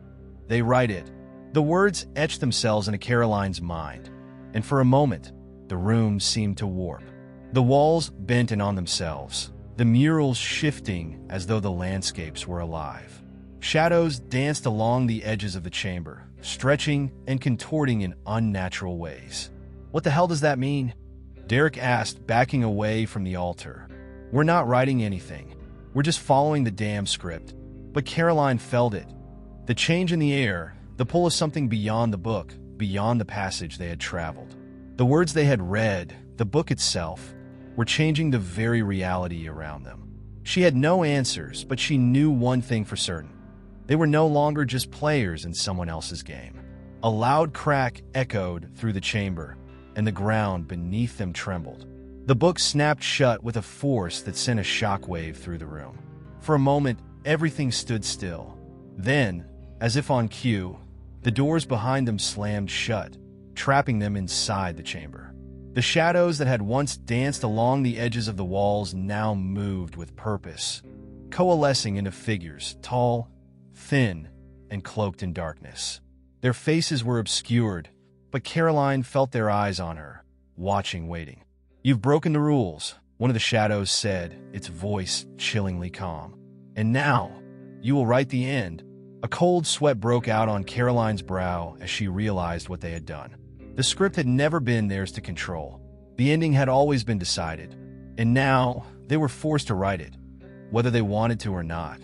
They write it." The words etched themselves into Caroline's mind, and for a moment, the room seemed to warp. The walls bent in on themselves, the murals shifting as though the landscapes were alive. Shadows danced along the edges of the chamber, stretching and contorting in unnatural ways. "What the hell does that mean?" Derek asked, backing away from the altar. "We're not writing anything. We're just following the damn script." But Caroline felt it. The change in the air, the pull of something beyond the book, beyond the passage they had traveled. The words they had read, the book itself, were changing the very reality around them. She had no answers, but she knew one thing for certain. They were no longer just players in someone else's game. A loud crack echoed through the chamber, and the ground beneath them trembled. The book snapped shut with a force that sent a shockwave through the room. For a moment, everything stood still. Then, as if on cue, the doors behind them slammed shut, trapping them inside the chamber. The shadows that had once danced along the edges of the walls now moved with purpose, coalescing into figures, tall, thin, and cloaked in darkness. Their faces were obscured, but Caroline felt their eyes on her, watching, waiting. "You've broken the rules," one of the shadows said, its voice chillingly calm. "And now, you will write the end." A cold sweat broke out on Caroline's brow as she realized what they had done. The script had never been theirs to control. The ending had always been decided, and now they were forced to write it, whether they wanted to or not.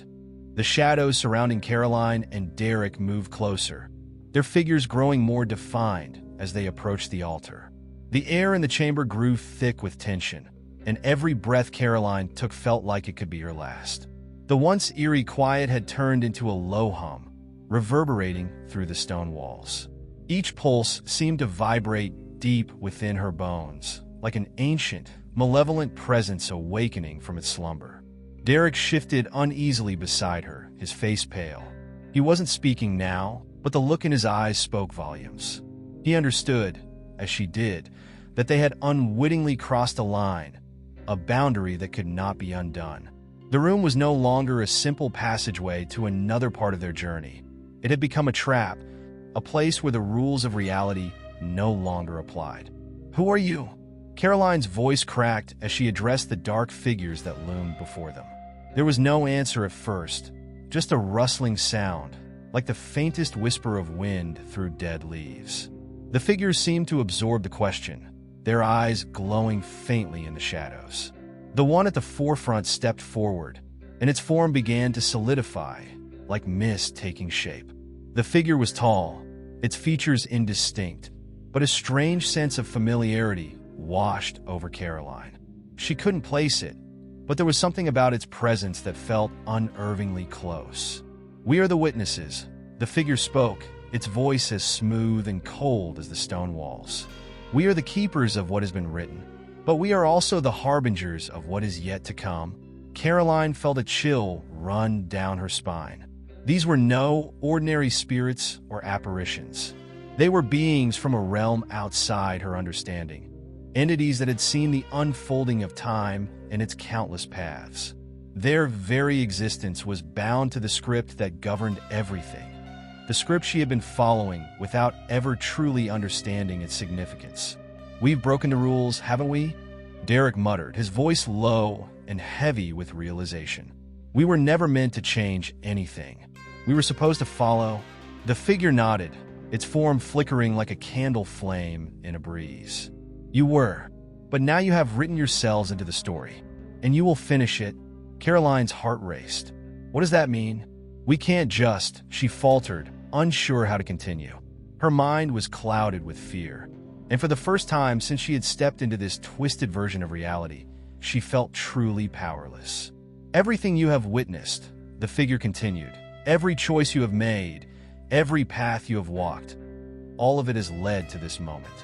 The shadows surrounding Caroline and Derek moved closer, their figures growing more defined as they approached the altar. The air in the chamber grew thick with tension, and every breath Caroline took felt like it could be her last. The once eerie quiet had turned into a low hum, reverberating through the stone walls. Each pulse seemed to vibrate deep within her bones, like an ancient, malevolent presence awakening from its slumber. Derek shifted uneasily beside her, his face pale. He wasn't speaking now, but the look in his eyes spoke volumes. He understood, as she did, that they had unwittingly crossed a line, a boundary that could not be undone. The room was no longer a simple passageway to another part of their journey. It had become a trap, a place where the rules of reality no longer applied. "Who are you?" Caroline's voice cracked as she addressed the dark figures that loomed before them. There was no answer at first, just a rustling sound, like the faintest whisper of wind through dead leaves. The figures seemed to absorb the question, their eyes glowing faintly in the shadows. The one at the forefront stepped forward, and its form began to solidify, like mist taking shape. The figure was tall, its features indistinct, but a strange sense of familiarity washed over Caroline. She couldn't place it, but there was something about its presence that felt unnervingly close. "We are the witnesses," the figure spoke, its voice as smooth and cold as the stone walls. "We are the keepers of what has been written, but we are also the harbingers of what is yet to come." Caroline felt a chill run down her spine. These were no ordinary spirits or apparitions. They were beings from a realm outside her understanding, entities that had seen the unfolding of time and its countless paths. Their very existence was bound to the script that governed everything, the script she had been following without ever truly understanding its significance. "We've broken the rules, haven't we?" Derek muttered, his voice low and heavy with realization. "We were never meant to change anything. We were supposed to follow." The figure nodded, its form flickering like a candle flame in a breeze. "You were, but now you have written yourselves into the story, and you will finish it." Caroline's heart raced. "What does that mean?" "We can't just," she faltered, unsure how to continue. Her mind was clouded with fear, and for the first time since she had stepped into this twisted version of reality, she felt truly powerless. "Everything you have witnessed," the figure continued, "every choice you have made, every path you have walked, all of it has led to this moment.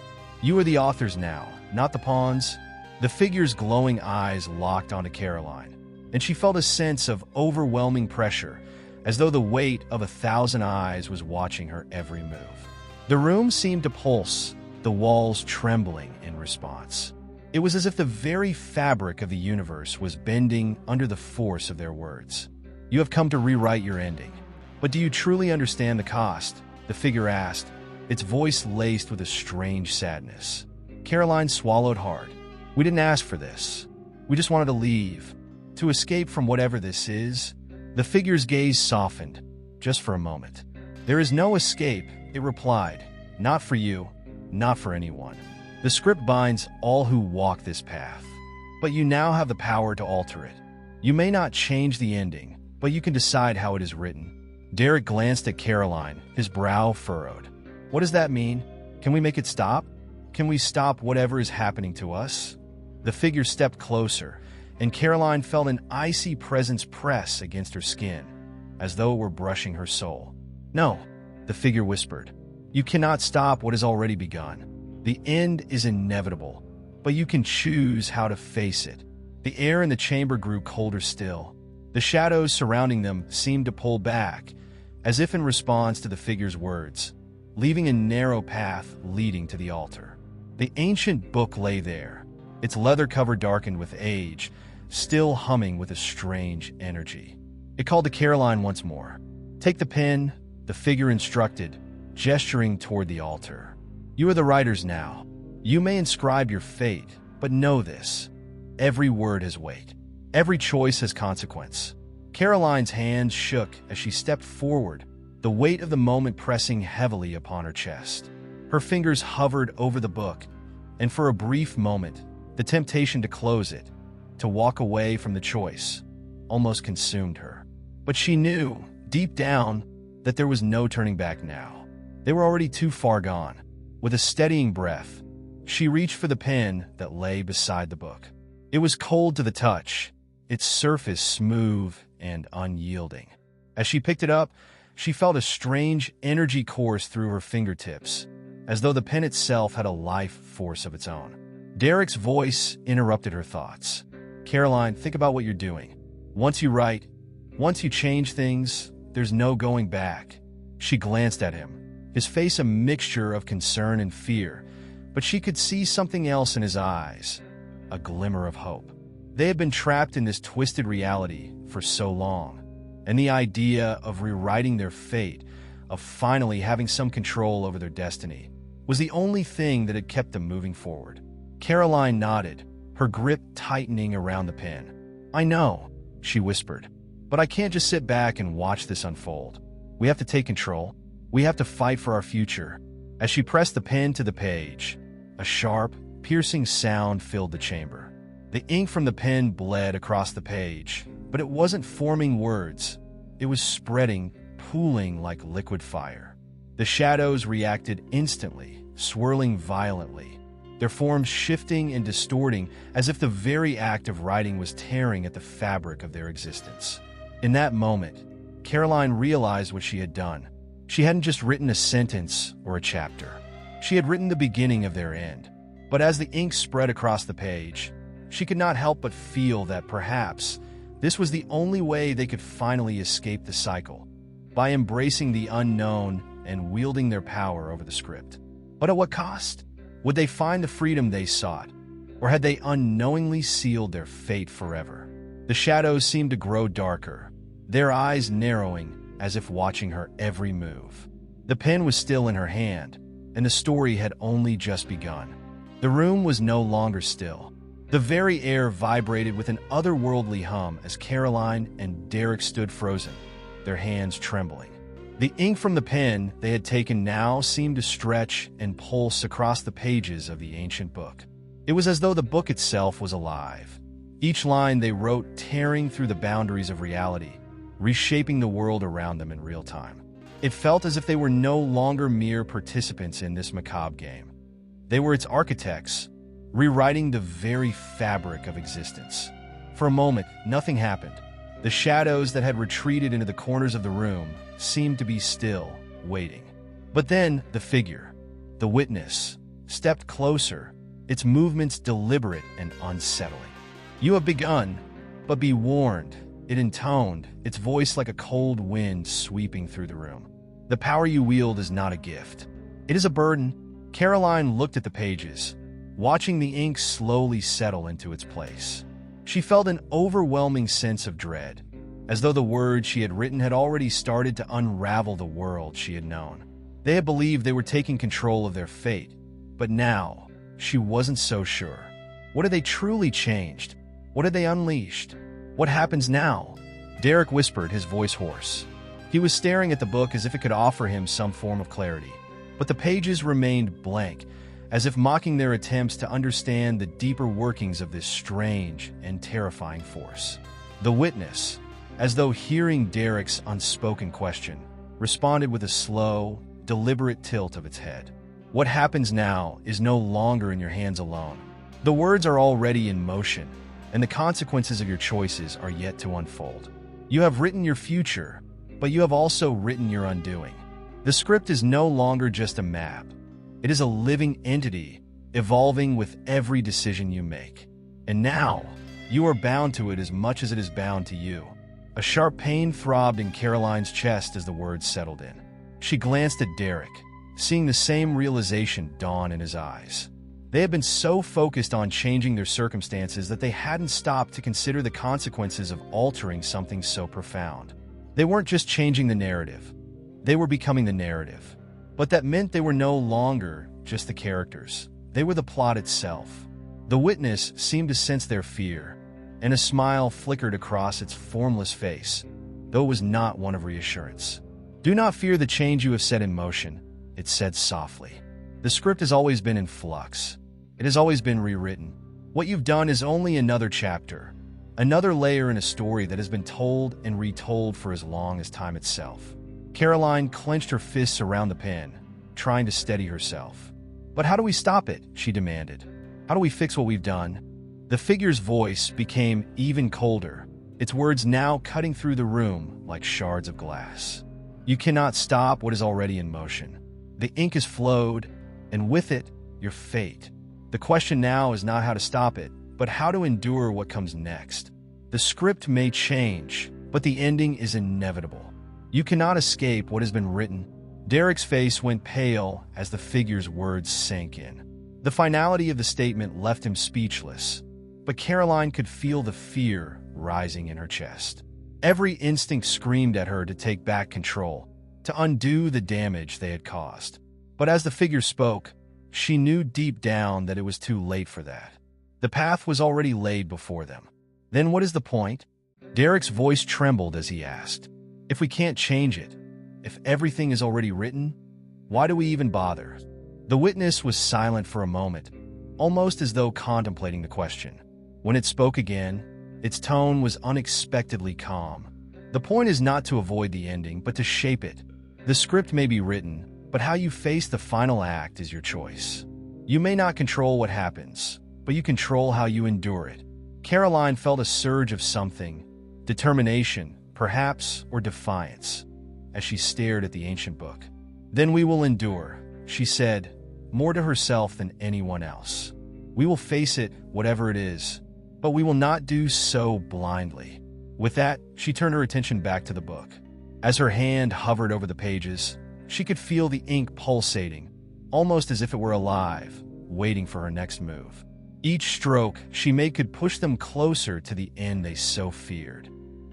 You are the authors now, not the pawns." The figure's glowing eyes locked onto Caroline, and she felt a sense of overwhelming pressure, as though the weight of 1,000 eyes was watching her every move. The room seemed to pulse, the walls trembling in response. It was as if the very fabric of the universe was bending under the force of their words. "You have come to rewrite your ending. But do you truly understand the cost?" the figure asked, its voice laced with a strange sadness. Caroline swallowed hard. "We didn't ask for this. We just wanted to leave, to escape from whatever this is." The figure's gaze softened, just for a moment. "There is no escape," it replied. "Not for you, not for anyone. The script binds all who walk this path, but you now have the power to alter it. You may not change the ending, but you can decide how it is written." Derek glanced at Caroline, his brow furrowed. "What does that mean?" Can we make it stop? Can we stop whatever is happening to us? The figure stepped closer, and Caroline felt an icy presence press against her skin, as though it were brushing her soul. No, the figure whispered. You cannot stop what has already begun. The end is inevitable, but you can choose how to face it. The air in the chamber grew colder still. The shadows surrounding them seemed to pull back, as if in response to the figure's words, leaving a narrow path leading to the altar. The ancient book lay there, its leather cover darkened with age, still humming with a strange energy. It called to Caroline once more. Take the pen, the figure instructed, gesturing toward the altar. You are the writers now. You may inscribe your fate, but know this. Every word has weight. Every choice has consequence. Caroline's hands shook as she stepped forward, the weight of the moment pressing heavily upon her chest. Her fingers hovered over the book, and for a brief moment, the temptation to close it, to walk away from the choice, almost consumed her. But she knew, deep down, that there was no turning back now. They were already too far gone. With a steadying breath, she reached for the pen that lay beside the book. It was cold to the touch, its surface smooth and unyielding. As she picked it up, she felt a strange energy course through her fingertips, as though the pen itself had a life force of its own. Derek's voice interrupted her thoughts. Caroline, think about what you're doing. Once you write, once you change things, there's no going back. She glanced at him, his face a mixture of concern and fear, but she could see something else in his eyes, a glimmer of hope. They had been trapped in this twisted reality for so long, and the idea of rewriting their fate, of finally having some control over their destiny, was the only thing that had kept them moving forward. Caroline nodded, her grip tightening around the pen. I know, she whispered, but I can't just sit back and watch this unfold. We have to take control. We have to fight for our future. As she pressed the pen to the page, a sharp, piercing sound filled the chamber. The ink from the pen bled across the page, but it wasn't forming words. It was spreading, pooling like liquid fire. The shadows reacted instantly, swirling violently, their forms shifting and distorting as if the very act of writing was tearing at the fabric of their existence. In that moment, Caroline realized what she had done. She hadn't just written a sentence or a chapter. She had written the beginning of their end. But as the ink spread across the page, she could not help but feel that perhaps this was the only way they could finally escape the cycle, by embracing the unknown and wielding their power over the script. But at what cost? Would they find the freedom they sought, or had they unknowingly sealed their fate forever? The shadows seemed to grow darker, their eyes narrowing as if watching her every move. The pen was still in her hand, and the story had only just begun. The room was no longer still. The very air vibrated with an otherworldly hum as Caroline and Derek stood frozen, their hands trembling. The ink from the pen they had taken now seemed to stretch and pulse across the pages of the ancient book. It was as though the book itself was alive. Each line they wrote tearing through the boundaries of reality, reshaping the world around them in real time. It felt as if they were no longer mere participants in this macabre game. They were its architects, rewriting the very fabric of existence. For a moment, nothing happened. The shadows that had retreated into the corners of the room seemed to be still, waiting. But then the figure, the witness, stepped closer, its movements deliberate and unsettling. You have begun, but be warned, it intoned, its voice like a cold wind sweeping through the room. The power you wield is not a gift. It is a burden. Caroline looked at the pages, watching the ink slowly settle into its place. She felt an overwhelming sense of dread, as though the words she had written had already started to unravel the world she had known. They had believed they were taking control of their fate, but now she wasn't so sure. What had they truly changed? What had they unleashed? What happens now? Derek whispered, his voice hoarse. He was staring at the book as if it could offer him some form of clarity, but the pages remained blank, as if mocking their attempts to understand the deeper workings of this strange and terrifying force. The witness, as though hearing Derek's unspoken question, responded with a slow, deliberate tilt of its head. What happens now is no longer in your hands alone. The words are already in motion, and the consequences of your choices are yet to unfold. You have written your future, but you have also written your undoing. The script is no longer just a map. It is a living entity, evolving with every decision you make. And now, you are bound to it as much as it is bound to you. A sharp pain throbbed in Caroline's chest as the words settled in. She glanced at Derek, seeing the same realization dawn in his eyes. They had been so focused on changing their circumstances that they hadn't stopped to consider the consequences of altering something so profound. They weren't just changing the narrative. They were becoming the narrative. But that meant they were no longer just the characters. They were the plot itself. The witness seemed to sense their fear, and a smile flickered across its formless face, though it was not one of reassurance. "Do not fear the change you have set in motion," it said softly. "The script has always been in flux. It has always been rewritten. What you've done is only another chapter, another layer in a story that has been told and retold for as long as time itself." Caroline clenched her fists around the pen, trying to steady herself. "But how do we stop it?" she demanded. "How do we fix what we've done?" The figure's voice became even colder, its words now cutting through the room like shards of glass. "You cannot stop what is already in motion. The ink has flowed, and with it, your fate. The question now is not how to stop it, but how to endure what comes next. The script may change, but the ending is inevitable. You cannot escape what has been written." Derek's face went pale as the figure's words sank in. The finality of the statement left him speechless, but Caroline could feel the fear rising in her chest. Every instinct screamed at her to take back control, to undo the damage they had caused. But as the figure spoke, she knew deep down that it was too late for that. The path was already laid before them. "Then what is the point?" Derek's voice trembled as he asked. "If we can't change it, if everything is already written, why do we even bother?" The witness was silent for a moment, almost as though contemplating the question. When it spoke again, its tone was unexpectedly calm. "The point is not to avoid the ending, but to shape it. The script may be written, but how you face the final act is your choice. You may not control what happens, but you control how you endure it." Caroline felt a surge of something, determination, perhaps, or defiance, as she stared at the ancient book. "Then we will endure," she said, more to herself than anyone else. "We will face it, whatever it is, but we will not do so blindly." With that, she turned her attention back to the book. As her hand hovered over the pages, she could feel the ink pulsating, almost as if it were alive, waiting for her next move. Each stroke she made could push them closer to the end they so feared,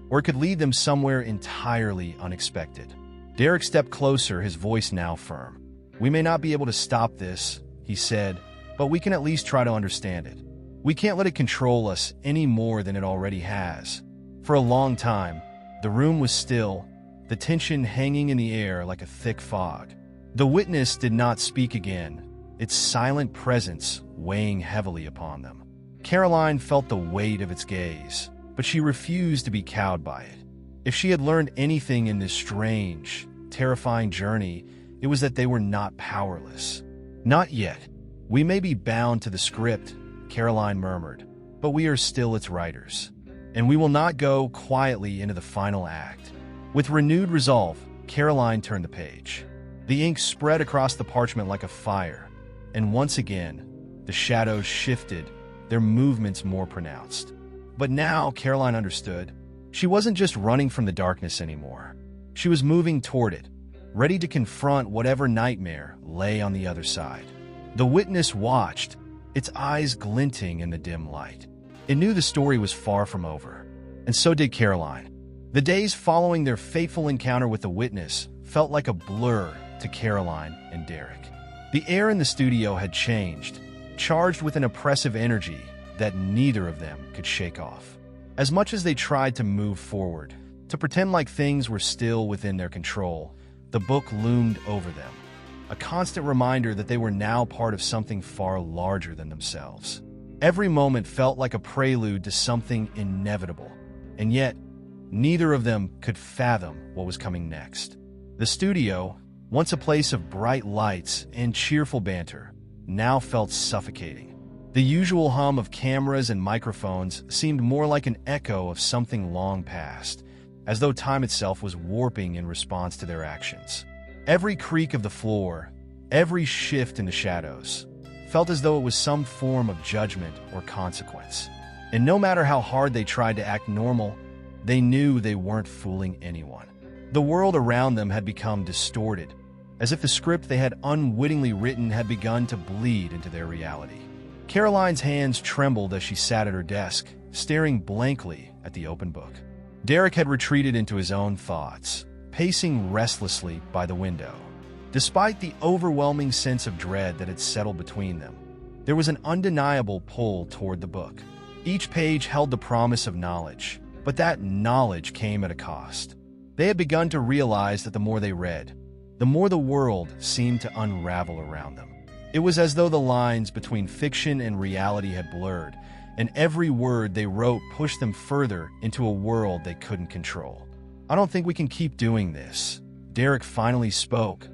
or it could lead them somewhere entirely unexpected. Derek stepped closer, his voice now firm. "We may not be able to stop this," he said, "but we can at least try to understand it. We can't let it control us any more than it already has." For a long time, the room was still, the tension hanging in the air like a thick fog. The witness did not speak again, its silent presence weighing heavily upon them. Caroline felt the weight of its gaze, but she refused to be cowed by it. If she had learned anything in this strange, terrifying journey, it was that they were not powerless. "Not yet. We may be bound to the script," Caroline murmured, "but we are still its writers. And we will not go quietly into the final act." With renewed resolve, Caroline turned the page. The ink spread across the parchment like a fire, and once again, the shadows shifted, their movements more pronounced. But now Caroline understood. She wasn't just running from the darkness anymore. She was moving toward it, ready to confront whatever nightmare lay on the other side. The witness watched, its eyes glinting in the dim light. It knew the story was far from over, and so did Caroline. The days following their fateful encounter with the witness felt like a blur to Caroline and Derek. The air in the studio had changed, charged with an oppressive energy that neither of them could shake off. As much as they tried to move forward, to pretend like things were still within their control, the book loomed over them, a constant reminder that they were now part of something far larger than themselves. Every moment felt like a prelude to something inevitable, and yet, neither of them could fathom what was coming next. The studio, once a place of bright lights and cheerful banter, now felt suffocating. The usual hum of cameras and microphones seemed more like an echo of something long past, as though time itself was warping in response to their actions. Every creak of the floor, every shift in the shadows, felt as though it was some form of judgment or consequence. And no matter how hard they tried to act normal, they knew they weren't fooling anyone. The world around them had become distorted, as if the script they had unwittingly written had begun to bleed into their reality. Caroline's hands trembled as she sat at her desk, staring blankly at the open book. Derek had retreated into his own thoughts, pacing restlessly by the window. Despite the overwhelming sense of dread that had settled between them, there was an undeniable pull toward the book. Each page held the promise of knowledge, but that knowledge came at a cost. They had begun to realize that the more they read, the more the world seemed to unravel around them. It was as though the lines between fiction and reality had blurred, and every word they wrote pushed them further into a world they couldn't control. "I don't think we can keep doing this," Derek finally spoke,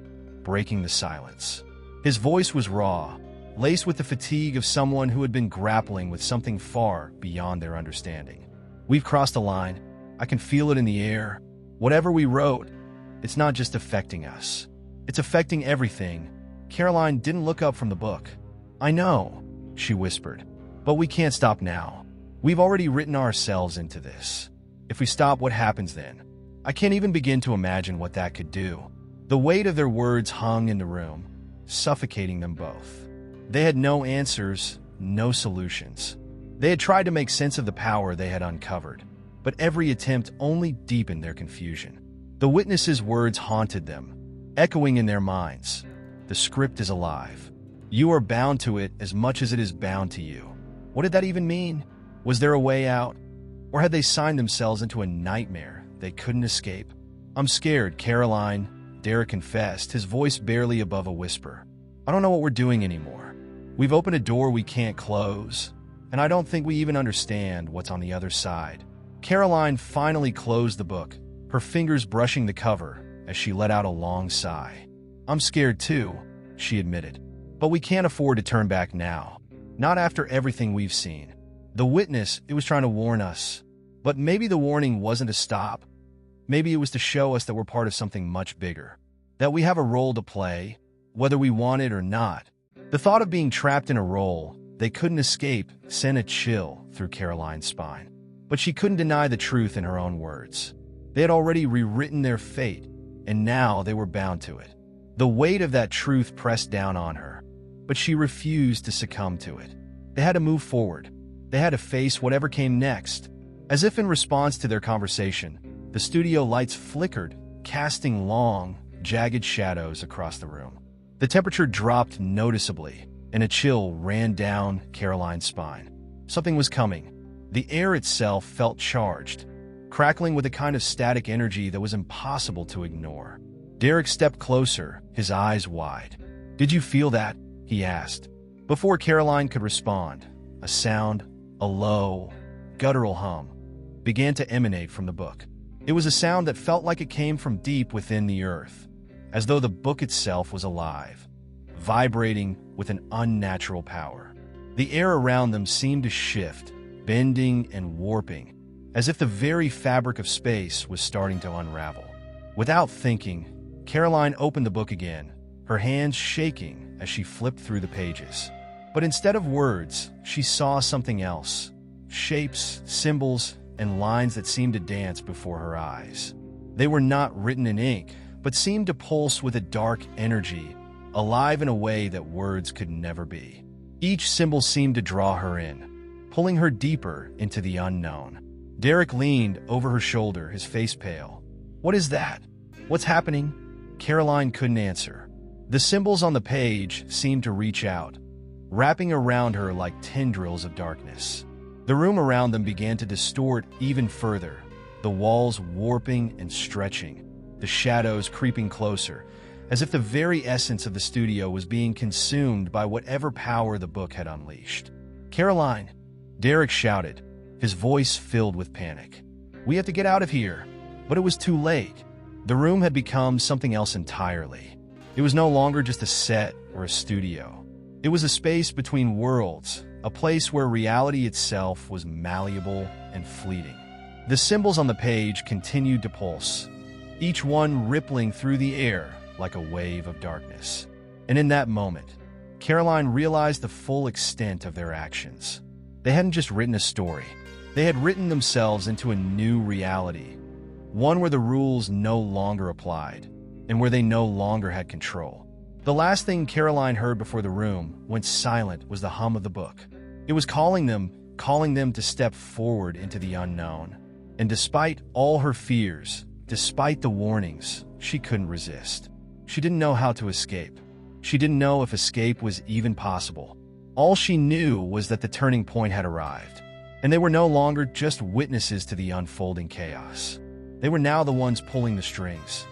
breaking the silence. His voice was raw, laced with the fatigue of someone who had been grappling with something far beyond their understanding. "We've crossed a line. I can feel it in the air. Whatever we wrote, it's not just affecting us. It's affecting everything." Caroline didn't look up from the book. "I know," she whispered, "but we can't stop now. We've already written ourselves into this. If we stop, what happens then? I can't even begin to imagine what that could do." The weight of their words hung in the room, suffocating them both. They had no answers, no solutions. They had tried to make sense of the power they had uncovered, but every attempt only deepened their confusion. The witness's words haunted them, echoing in their minds. "The script is alive. You are bound to it as much as it is bound to you." What did that even mean? Was there a way out? Or had they signed themselves into a nightmare they couldn't escape? "I'm scared, Caroline," Derek confessed, his voice barely above a whisper. "I don't know what we're doing anymore. We've opened a door we can't close, and I don't think we even understand what's on the other side." Caroline finally closed the book, her fingers brushing the cover as she let out a long sigh. "I'm scared too," she admitted. "But we can't afford to turn back now. Not after everything we've seen." The witness, it was trying to warn us. But maybe the warning wasn't to stop. Maybe it was to show us that we're part of something much bigger. That we have a role to play, whether we want it or not. The thought of being trapped in a role they couldn't escape sent a chill through Caroline's spine. But she couldn't deny the truth in her own words. They had already rewritten their fate, and now they were bound to it. The weight of that truth pressed down on her, but she refused to succumb to it. They had to move forward. They had to face whatever came next. As if in response to their conversation, the studio lights flickered, casting long, jagged shadows across the room. The temperature dropped noticeably, and a chill ran down Caroline's spine. Something was coming. The air itself felt charged, crackling with a kind of static energy that was impossible to ignore. Derek stepped closer, his eyes wide. "Did you feel that?" he asked. Before Caroline could respond, a sound, a low, guttural hum, began to emanate from the book. It was a sound that felt like it came from deep within the earth, as though the book itself was alive, vibrating with an unnatural power. The air around them seemed to shift, bending and warping, as if the very fabric of space was starting to unravel. Without thinking, Caroline opened the book again, her hands shaking as she flipped through the pages. But instead of words, she saw something else. Shapes, symbols, and lines that seemed to dance before her eyes. They were not written in ink, but seemed to pulse with a dark energy, alive in a way that words could never be. Each symbol seemed to draw her in, pulling her deeper into the unknown. Derek leaned over her shoulder, his face pale. "What is that? What's happening?" Caroline couldn't answer. The symbols on the page seemed to reach out, wrapping around her like tendrils of darkness. The room around them began to distort even further, the walls warping and stretching, the shadows creeping closer, as if the very essence of the studio was being consumed by whatever power the book had unleashed. "Caroline!" Derek shouted, his voice filled with panic. "We have to get out of here." But it was too late. The room had become something else entirely. It was no longer just a set or a studio. It was a space between worlds, a place where reality itself was malleable and fleeting. The symbols on the page continued to pulse, each one rippling through the air like a wave of darkness. And in that moment, Caroline realized the full extent of their actions. They hadn't just written a story. They had written themselves into a new reality, one where the rules no longer applied, and where they no longer had control. The last thing Caroline heard before the room went silent was the hum of the book. It was calling them to step forward into the unknown. And despite all her fears, despite the warnings, she couldn't resist. She didn't know how to escape. She didn't know if escape was even possible. All she knew was that the turning point had arrived, and they were no longer just witnesses to the unfolding chaos. They were now the ones pulling the strings.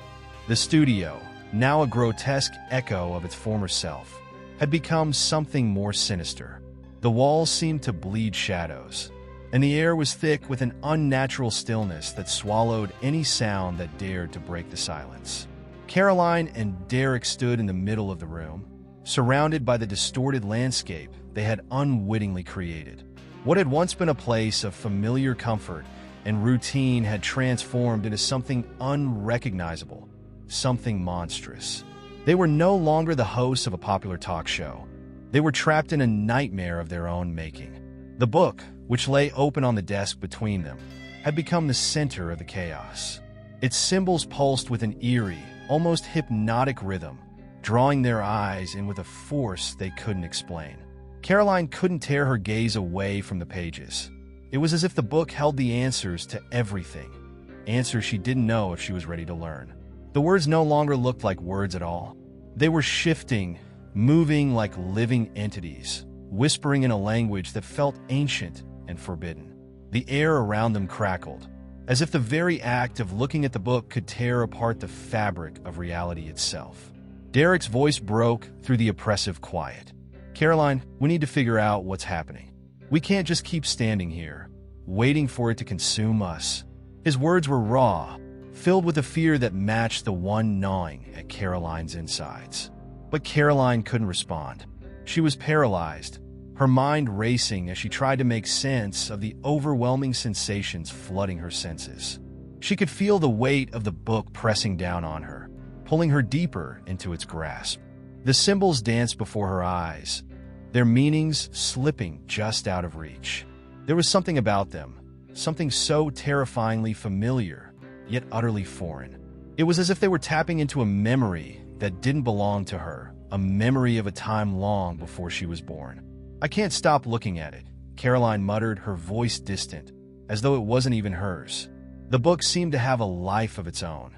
The studio, now a grotesque echo of its former self, had become something more sinister. The walls seemed to bleed shadows, and the air was thick with an unnatural stillness that swallowed any sound that dared to break the silence. Caroline and Derek stood in the middle of the room, surrounded by the distorted landscape they had unwittingly created. What had once been a place of familiar comfort and routine had transformed into something unrecognizable, something monstrous. They were no longer the hosts of a popular talk show. They were trapped in a nightmare of their own making. The book, which lay open on the desk between them, had become the center of the chaos. Its symbols pulsed with an eerie, almost hypnotic rhythm, drawing their eyes in with a force they couldn't explain. Caroline couldn't tear her gaze away from the pages. It was as if the book held the answers to everything, answers she didn't know if she was ready to learn. The words no longer looked like words at all. They were shifting, moving like living entities, whispering in a language that felt ancient and forbidden. The air around them crackled, as if the very act of looking at the book could tear apart the fabric of reality itself. Derek's voice broke through the oppressive quiet. "Caroline, we need to figure out what's happening. We can't just keep standing here, waiting for it to consume us." His words were raw, filled with a fear that matched the one gnawing at Caroline's insides. But Caroline couldn't respond. She was paralyzed, her mind racing as she tried to make sense of the overwhelming sensations flooding her senses. She could feel the weight of the book pressing down on her, pulling her deeper into its grasp. The symbols danced before her eyes, their meanings slipping just out of reach. There was something about them, something so terrifyingly familiar, yet utterly foreign. It was as if they were tapping into a memory that didn't belong to her, a memory of a time long before she was born. "I can't stop looking at it," Caroline muttered, her voice distant, as though it wasn't even hers. The book seemed to have a life of its own,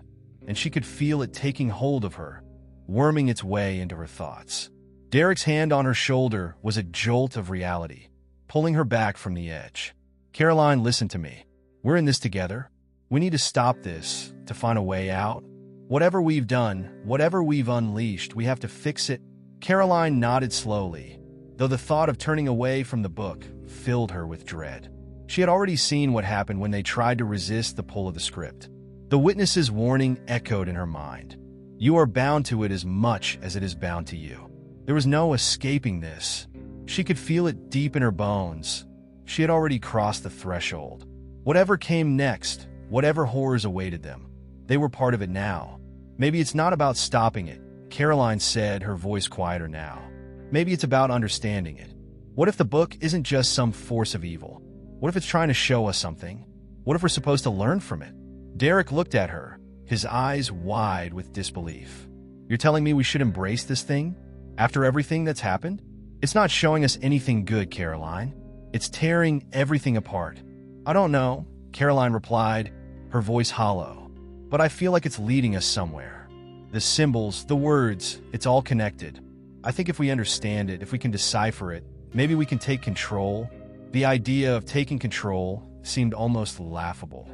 and she could feel it taking hold of her, worming its way into her thoughts. Derek's hand on her shoulder was a jolt of reality, pulling her back from the edge. "Caroline, listen to me. We're in this together. We need to stop this, to find a way out. Whatever we've done, whatever we've unleashed, we have to fix it." Caroline nodded slowly, though the thought of turning away from the book filled her with dread. She had already seen what happened when they tried to resist the pull of the script. The witness's warning echoed in her mind. You are bound to it as much as it is bound to you. There was no escaping this. She could feel it deep in her bones. She had already crossed the threshold. Whatever came next, whatever horrors awaited them, they were part of it now. "Maybe it's not about stopping it," Caroline said, her voice quieter now. "Maybe it's about understanding it. What if the book isn't just some force of evil? What if it's trying to show us something? What if we're supposed to learn from it?" Derek looked at her, his eyes wide with disbelief. "You're telling me we should embrace this thing? After everything that's happened? It's not showing us anything good, Caroline. It's tearing everything apart." "I don't know," Caroline replied, her voice hollow. "But I feel like it's leading us somewhere. The symbols, the words, it's all connected. I think if we understand it, if we can decipher it, maybe we can take control." The idea of taking control seemed almost laughable.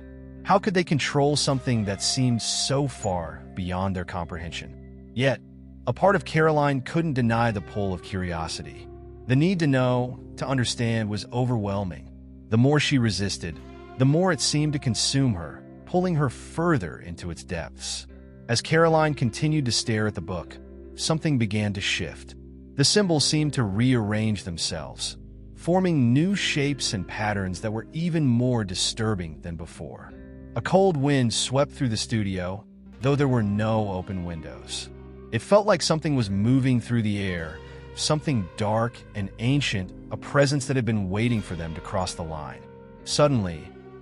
How could they control something that seemed so far beyond their comprehension? Yet, a part of Caroline couldn't deny the pull of curiosity. The need to know, to understand, was overwhelming. The more she resisted, the more it seemed to consume her, pulling her further into its depths. As Caroline continued to stare at the book, something began to shift. The symbols seemed to rearrange themselves, forming new shapes and patterns that were even more disturbing than before. A cold wind swept through the studio, though there were no open windows. It felt like something was moving through the air, something dark and ancient, a presence that had been waiting for them to cross the line. Suddenly,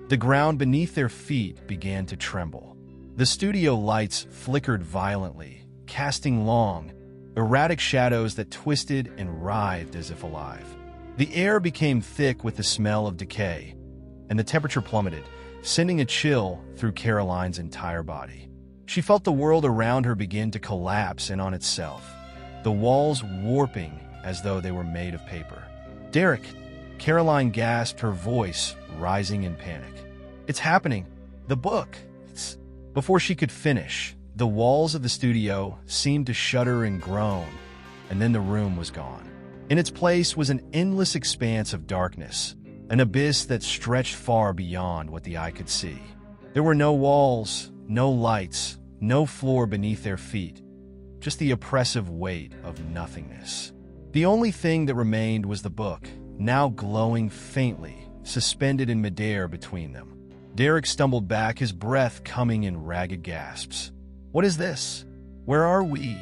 the ground beneath their feet began to tremble. The studio lights flickered violently, casting long, erratic shadows that twisted and writhed as if alive. The air became thick with the smell of decay, and the temperature plummeted, sending a chill through Caroline's entire body. She felt the world around her begin to collapse in on itself, the walls warping as though they were made of paper. "Derek!" Caroline gasped, her voice rising in panic. "It's happening! The book! It's..." Before she could finish, the walls of the studio seemed to shudder and groan, and then the room was gone. In its place was an endless expanse of darkness, an abyss that stretched far beyond what the eye could see. There were no walls, no lights, no floor beneath their feet, just the oppressive weight of nothingness. The only thing that remained was the book, now glowing faintly, suspended in midair between them. Derek stumbled back, his breath coming in ragged gasps. "What is this? Where are we?"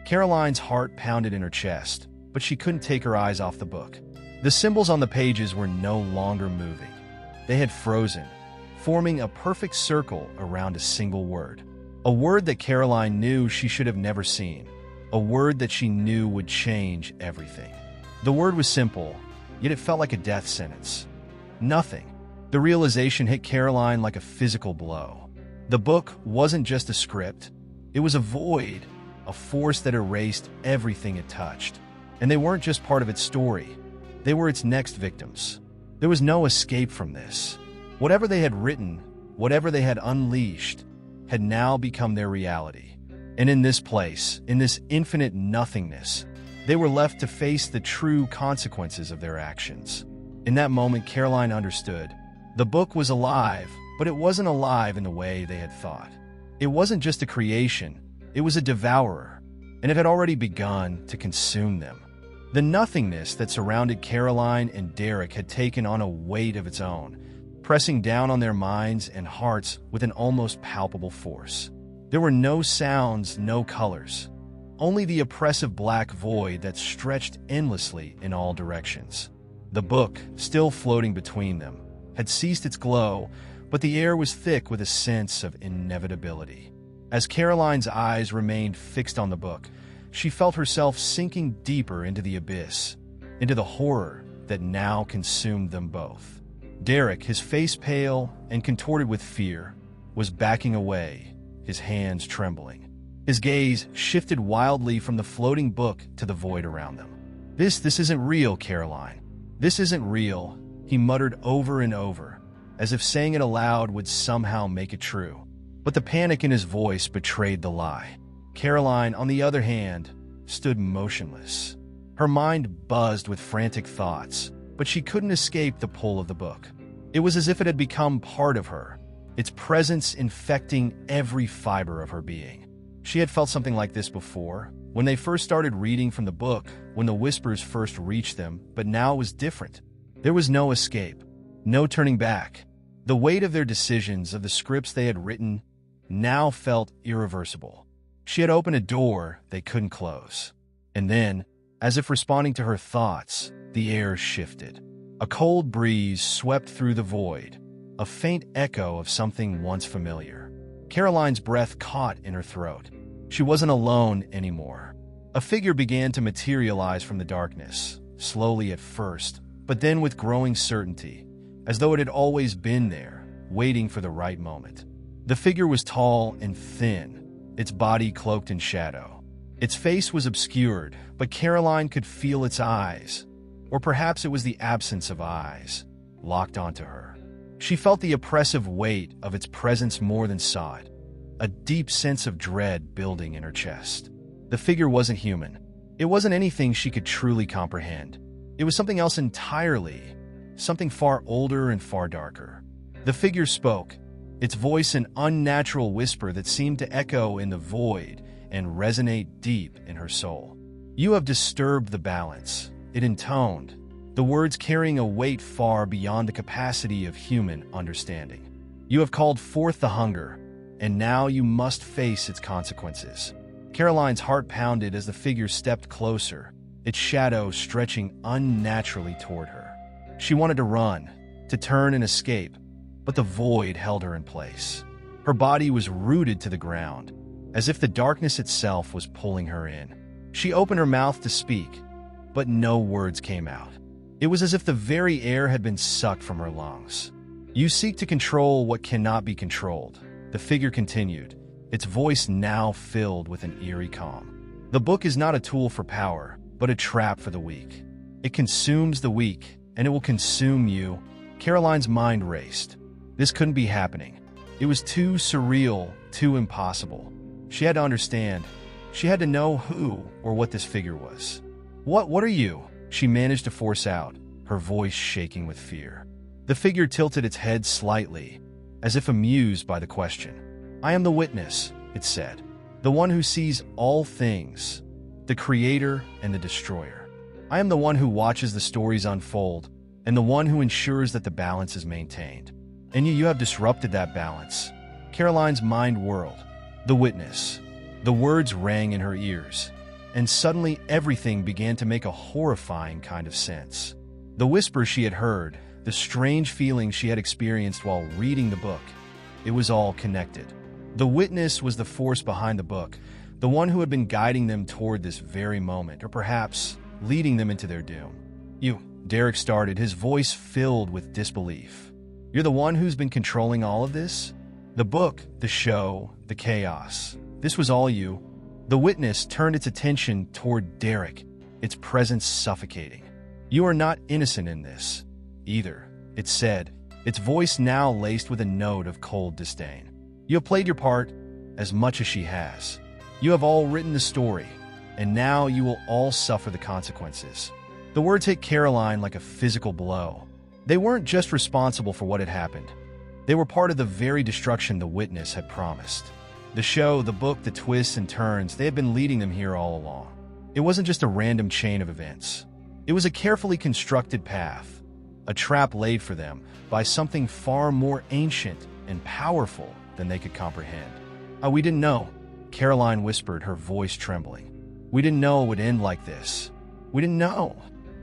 Caroline's heart pounded in her chest, but she couldn't take her eyes off the book. The symbols on the pages were no longer moving. They had frozen, forming a perfect circle around a single word. A word that Caroline knew she should have never seen. A word that she knew would change everything. The word was simple, yet it felt like a death sentence. Nothing. The realization hit Caroline like a physical blow. The book wasn't just a script. It was a void, a force that erased everything it touched. And they weren't just part of its story. They were its next victims. There was no escape from this. Whatever they had written, whatever they had unleashed, had now become their reality. And in this place, in this infinite nothingness, they were left to face the true consequences of their actions. In that moment, Caroline understood. The book was alive, but it wasn't alive in the way they had thought. It wasn't just a creation, it was a devourer, and it had already begun to consume them. The nothingness that surrounded Caroline and Derek had taken on a weight of its own, pressing down on their minds and hearts with an almost palpable force. There were no sounds, no colors, only the oppressive black void that stretched endlessly in all directions. The book, still floating between them, had ceased its glow, but the air was thick with a sense of inevitability. As Caroline's eyes remained fixed on the book, she felt herself sinking deeper into the abyss, into the horror that now consumed them both. Derek, his face pale and contorted with fear, was backing away, his hands trembling. His gaze shifted wildly from the floating book to the void around them. This isn't real, Caroline. This isn't real," he muttered over and over, as if saying it aloud would somehow make it true. But the panic in his voice betrayed the lie. Caroline, on the other hand, stood motionless. Her mind buzzed with frantic thoughts, but she couldn't escape the pull of the book. It was as if it had become part of her, its presence infecting every fiber of her being. She had felt something like this before, when they first started reading from the book, when the whispers first reached them, but now it was different. There was no escape, no turning back. The weight of their decisions, of the scripts they had written, now felt irreversible. She had opened a door they couldn't close. And then, as if responding to her thoughts, the air shifted. A cold breeze swept through the void, a faint echo of something once familiar. Caroline's breath caught in her throat. She wasn't alone anymore. A figure began to materialize from the darkness, slowly at first, but then with growing certainty, as though it had always been there, waiting for the right moment. The figure was tall and thin, its body cloaked in shadow. Its face was obscured, but Caroline could feel its eyes, or perhaps it was the absence of eyes, locked onto her. She felt the oppressive weight of its presence more than saw it, a deep sense of dread building in her chest. The figure wasn't human. It wasn't anything she could truly comprehend. It was something else entirely, something far older and far darker. The figure spoke, its voice an unnatural whisper that seemed to echo in the void, and resonate deep in her soul. "You have disturbed the balance," it intoned, the words carrying a weight far beyond the capacity of human understanding. "You have called forth the hunger, and now you must face its consequences." Caroline's heart pounded as the figure stepped closer, its shadow stretching unnaturally toward her. She wanted to run, to turn and escape, but the void held her in place. Her body was rooted to the ground, as if the darkness itself was pulling her in. She opened her mouth to speak, but no words came out. It was as if the very air had been sucked from her lungs. "You seek to control what cannot be controlled," the figure continued, its voice now filled with an eerie calm. "The book is not a tool for power, but a trap for the weak. It consumes the weak, and it will consume you." Caroline's mind raced. This couldn't be happening. It was too surreal, too impossible. She had to understand. She had to know who or what this figure was. What are you?" she managed to force out, her voice shaking with fear. The figure tilted its head slightly, as if amused by the question. "I am the witness," it said, "the one who sees all things, the creator and the destroyer. I am the one who watches the stories unfold, and the one who ensures that the balance is maintained. And you have disrupted that balance." Caroline's mind whirled. The witness. The words rang in her ears, and suddenly everything began to make a horrifying kind of sense. The whispers she had heard, the strange feelings she had experienced while reading the book, it was all connected. The witness was the force behind the book, the one who had been guiding them toward this very moment, or perhaps leading them into their doom. "You," Derek started, his voice filled with disbelief. "You're the one who's been controlling all of this? The book, the show, the chaos. This was all you?" The witness turned its attention toward Derek, its presence suffocating. "You are not innocent in this, either," it said, its voice now laced with a note of cold disdain. "You have played your part, as much as she has. You have all written the story, and now you will all suffer the consequences." The words hit Caroline like a physical blow. They weren't just responsible for what had happened. They were part of the very destruction the witness had promised. The show, the book, the twists and turns, they had been leading them here all along. It wasn't just a random chain of events. It was a carefully constructed path, a trap laid for them by something far more ancient and powerful than they could comprehend. We didn't know," Caroline whispered, her voice trembling. "We didn't know it would end like this. We didn't know."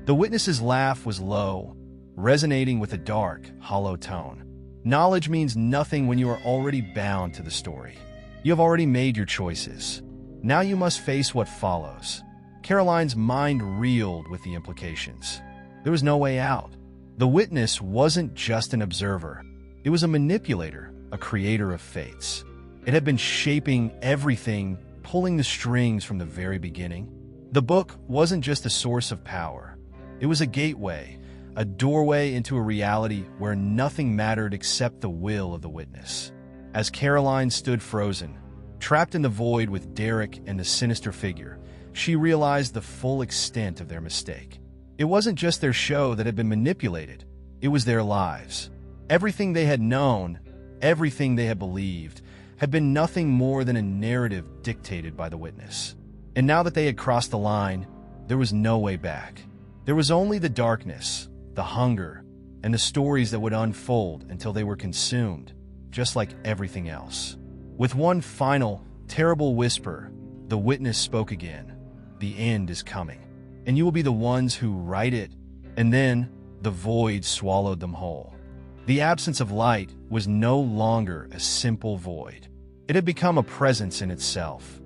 The witness's laugh was low, resonating with a dark, hollow tone. "Knowledge means nothing when you are already bound to the story. You have already made your choices. Now you must face what follows." Caroline's mind reeled with the implications. There was no way out. The witness wasn't just an observer. It was a manipulator, a creator of fates. It had been shaping everything, pulling the strings from the very beginning. The book wasn't just a source of power. It was a gateway, a doorway into a reality where nothing mattered except the will of the witness. As Caroline stood frozen, trapped in the void with Derek and the sinister figure, she realized the full extent of their mistake. It wasn't just their show that had been manipulated. It was their lives. Everything they had known, everything they had believed, had been nothing more than a narrative dictated by the witness. And now that they had crossed the line, there was no way back. There was only the darkness, the hunger, and the stories that would unfold until they were consumed, just like everything else. With one final, terrible whisper, the witness spoke again. "The end is coming, and you will be the ones who write it." And then the void swallowed them whole. The absence of light was no longer a simple void. It had become a presence in itself,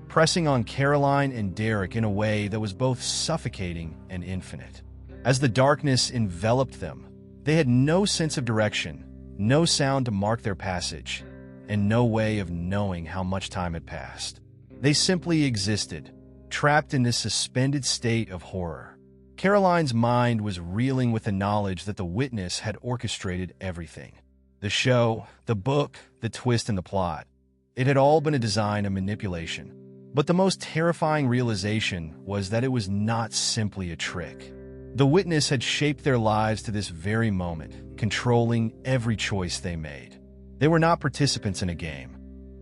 pressing on Caroline and Derek in a way that was both suffocating and infinite. As the darkness enveloped them, they had no sense of direction, no sound to mark their passage, and no way of knowing how much time had passed. They simply existed, trapped in this suspended state of horror. Caroline's mind was reeling with the knowledge that the witness had orchestrated everything. The show, the book, the twist and the plot. It had all been a design of manipulation. But the most terrifying realization was that it was not simply a trick. The witness had shaped their lives to this very moment, controlling every choice they made. They were not participants in a game.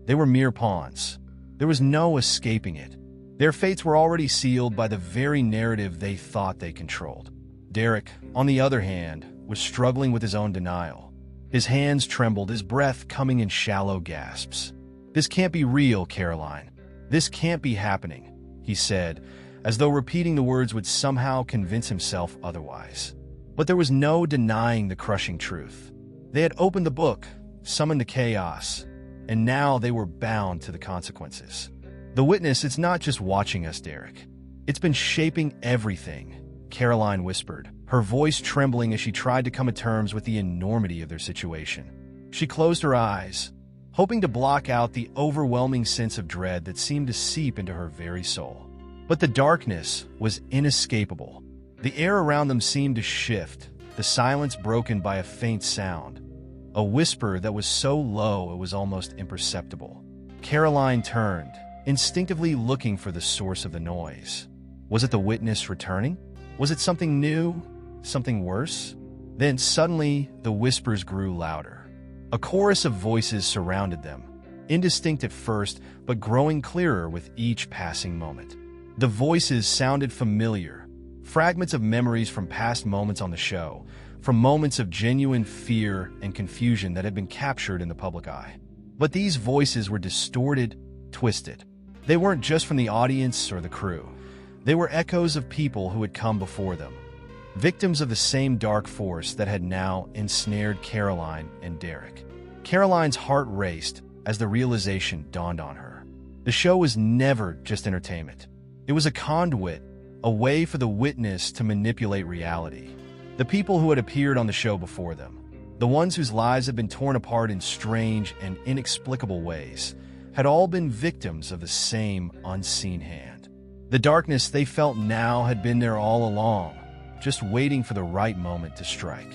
They were mere pawns. There was no escaping it. Their fates were already sealed by the very narrative they thought they controlled. Derek, on the other hand, was struggling with his own denial. His hands trembled, his breath coming in shallow gasps. "This can't be real, Caroline. This can't be happening," he said, as though repeating the words would somehow convince himself otherwise. But there was no denying the crushing truth. They had opened the book, summoned the chaos, and now they were bound to the consequences. "The witness, it's not just watching us, Derek. It's been shaping everything," Caroline whispered, her voice trembling as she tried to come to terms with the enormity of their situation. She closed her eyes, hoping to block out the overwhelming sense of dread that seemed to seep into her very soul. But the darkness was inescapable. The air around them seemed to shift, the silence broken by a faint sound, a whisper that was so low it was almost imperceptible. Caroline turned, instinctively looking for the source of the noise. Was it the witness returning? Was it something new? Something worse? Then suddenly, the whispers grew louder. A chorus of voices surrounded them, indistinct at first, but growing clearer with each passing moment. The voices sounded familiar, fragments of memories from past moments on the show, from moments of genuine fear and confusion that had been captured in the public eye. But these voices were distorted, twisted. They weren't just from the audience or the crew. They were echoes of people who had come before them, victims of the same dark force that had now ensnared Caroline and Derek. Caroline's heart raced as the realization dawned on her. The show was never just entertainment. It was a conduit, a way for the witness to manipulate reality. The people who had appeared on the show before them, the ones whose lives had been torn apart in strange and inexplicable ways, had all been victims of the same unseen hand. The darkness they felt now had been there all along, just waiting for the right moment to strike.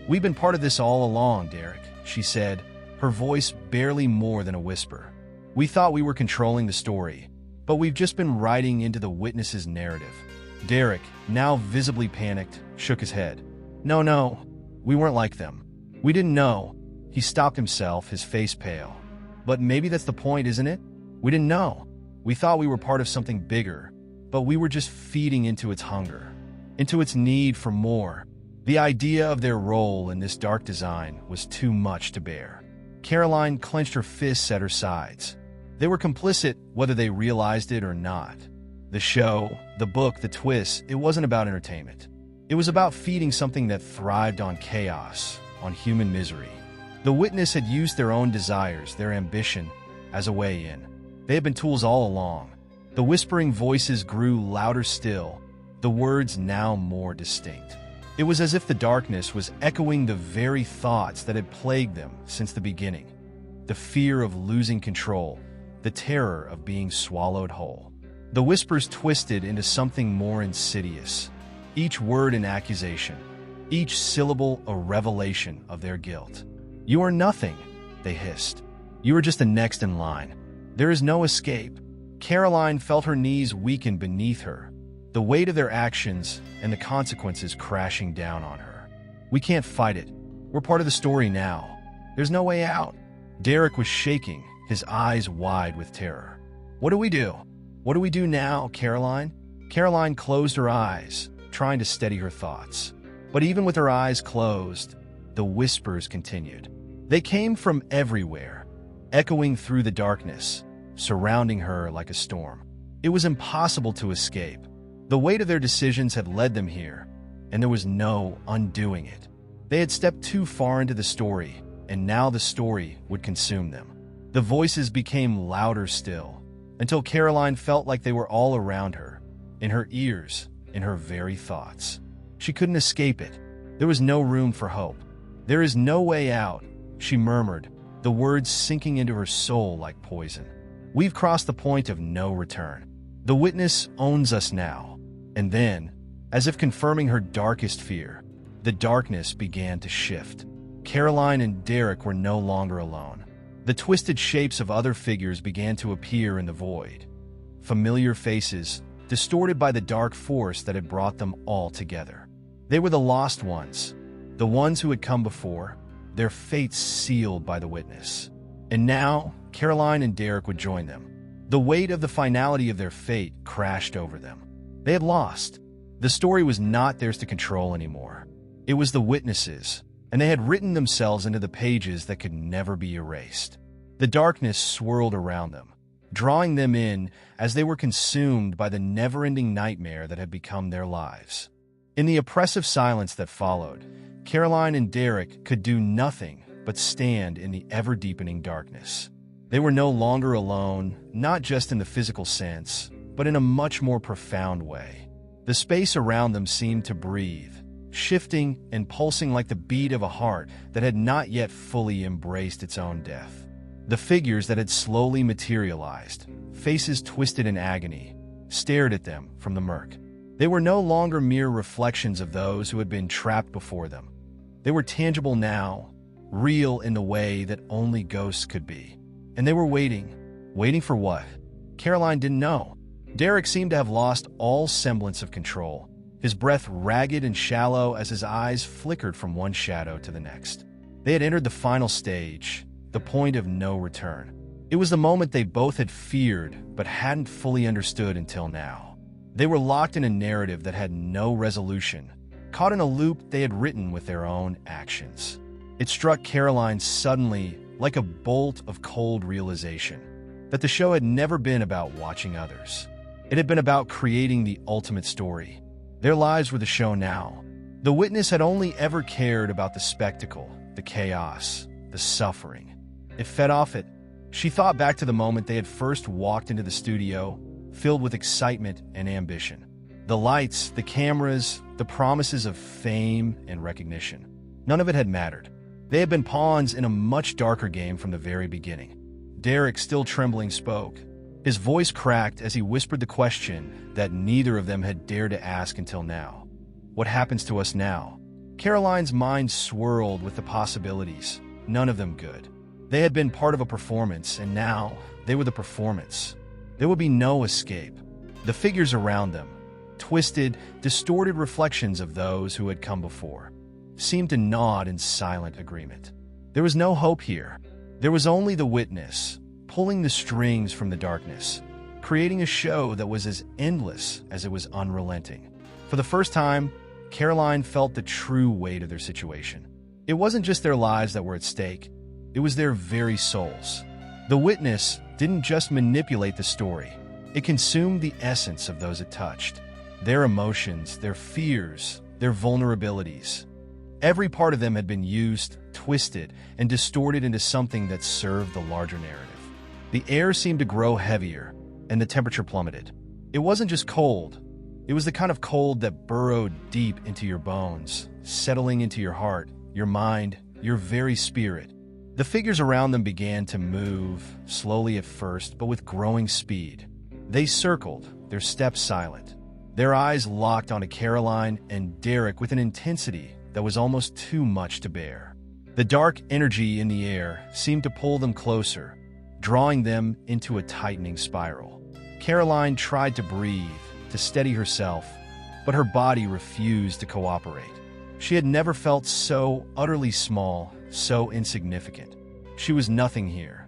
"We've been part of this all along, Derek," she said, her voice barely more than a whisper. "We thought we were controlling the story, but we've just been writing into the witness's narrative." Derek, now visibly panicked, shook his head. No, we weren't like them. We didn't know." He stopped himself, his face pale. "But maybe that's the point, isn't it? We didn't know. We thought we were part of something bigger, but we were just feeding into its hunger, into its need for more." The idea of their role in this dark design was too much to bear. Caroline clenched her fists at her sides. They were complicit whether they realized it or not. The show, the book, the twists, it wasn't about entertainment. It was about feeding something that thrived on chaos, on human misery. The witness had used their own desires, their ambition, as a way in. They had been tools all along. The whispering voices grew louder still, the words now more distinct. It was as if the darkness was echoing the very thoughts that had plagued them since the beginning. The fear of losing control, the terror of being swallowed whole. The whispers twisted into something more insidious, each word an accusation, each syllable a revelation of their guilt. "You are nothing," they hissed. "You are just the next in line. There is no escape." Caroline felt her knees weaken beneath her, the weight of their actions and the consequences crashing down on her. "We can't fight it. We're part of the story now. There's no way out." Derek was shaking, his eyes wide with terror. "What do we do? What do we do now, Caroline?" Caroline closed her eyes, trying to steady her thoughts. But even with her eyes closed, the whispers continued. They came from everywhere, echoing through the darkness, surrounding her like a storm. It was impossible to escape. The weight of their decisions had led them here, and there was no undoing it. They had stepped too far into the story, and now the story would consume them. The voices became louder still, until Caroline felt like they were all around her, in her ears, in her very thoughts. She couldn't escape it. There was no room for hope. "There is no way out," she murmured, the words sinking into her soul like poison. "We've crossed the point of no return. The witness owns us now." And then, as if confirming her darkest fear, the darkness began to shift. Caroline and Derek were no longer alone. The twisted shapes of other figures began to appear in the void. Familiar faces, distorted by the dark force that had brought them all together. They were the lost ones, the ones who had come before, their fates sealed by the witness. And now, Caroline and Derek would join them. The weight of the finality of their fate crashed over them. They had lost. The story was not theirs to control anymore. It was the witnesses, and they had written themselves into the pages that could never be erased. The darkness swirled around them, drawing them in as they were consumed by the never-ending nightmare that had become their lives. In the oppressive silence that followed, Caroline and Derek could do nothing but stand in the ever-deepening darkness. They were no longer alone, not just in the physical sense, but in a much more profound way. The space around them seemed to breathe, shifting and pulsing like the beat of a heart that had not yet fully embraced its own death. The figures that had slowly materialized, faces twisted in agony, stared at them from the murk. They were no longer mere reflections of those who had been trapped before them. They were tangible now, real in the way that only ghosts could be. And they were waiting. Waiting for what? Caroline didn't know. Derek seemed to have lost all semblance of control, his breath ragged and shallow as his eyes flickered from one shadow to the next. They had entered the final stage, the point of no return. It was the moment they both had feared but hadn't fully understood until now. They were locked in a narrative that had no resolution, caught in a loop they had written with their own actions. It struck Caroline suddenly like a bolt of cold realization that the show had never been about watching others. It had been about creating the ultimate story. Their lives were the show now. The witness had only ever cared about the spectacle, the chaos, the suffering. It fed off it. She thought back to the moment they had first walked into the studio, filled with excitement and ambition. The lights, the cameras, the promises of fame and recognition. None of it had mattered. They had been pawns in a much darker game from the very beginning. Derek, still trembling, spoke. His voice cracked as he whispered the question that neither of them had dared to ask until now. What happens to us now? Caroline's mind swirled with the possibilities, none of them good. They had been part of a performance, and now they were the performance. There would be no escape. The figures around them, twisted, distorted reflections of those who had come before, seemed to nod in silent agreement. There was no hope here. There was only the witness, pulling the strings from the darkness, creating a show that was as endless as it was unrelenting. For the first time, Caroline felt the true weight of their situation. It wasn't just their lives that were at stake, it was their very souls. The witness didn't just manipulate the story, it consumed the essence of those it touched. Their emotions, their fears, their vulnerabilities. Every part of them had been used, twisted, and distorted into something that served the larger narrative. The air seemed to grow heavier, and the temperature plummeted. It wasn't just cold. It was the kind of cold that burrowed deep into your bones, settling into your heart, your mind, your very spirit. The figures around them began to move, slowly at first, but with growing speed. They circled, their steps silent. Their eyes locked onto Caroline and Derek with an intensity that was almost too much to bear. The dark energy in the air seemed to pull them closer, drawing them into a tightening spiral. Caroline tried to breathe, to steady herself, but her body refused to cooperate. She had never felt so utterly small, so insignificant. She was nothing here.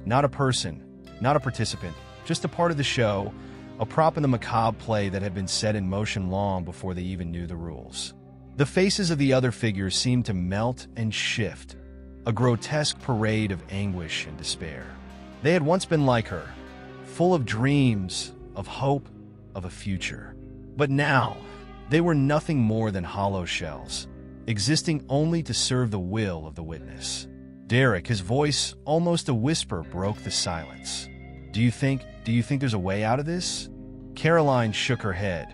Not a person, not a participant, just a part of the show, a prop in the macabre play that had been set in motion long before they even knew the rules. The faces of the other figures seemed to melt and shift, a grotesque parade of anguish and despair. They had once been like her, full of dreams, of hope, of a future. But now, they were nothing more than hollow shells, existing only to serve the will of the witness. Derek, his voice almost a whisper, broke the silence. Do you think there's a way out of this? Caroline shook her head,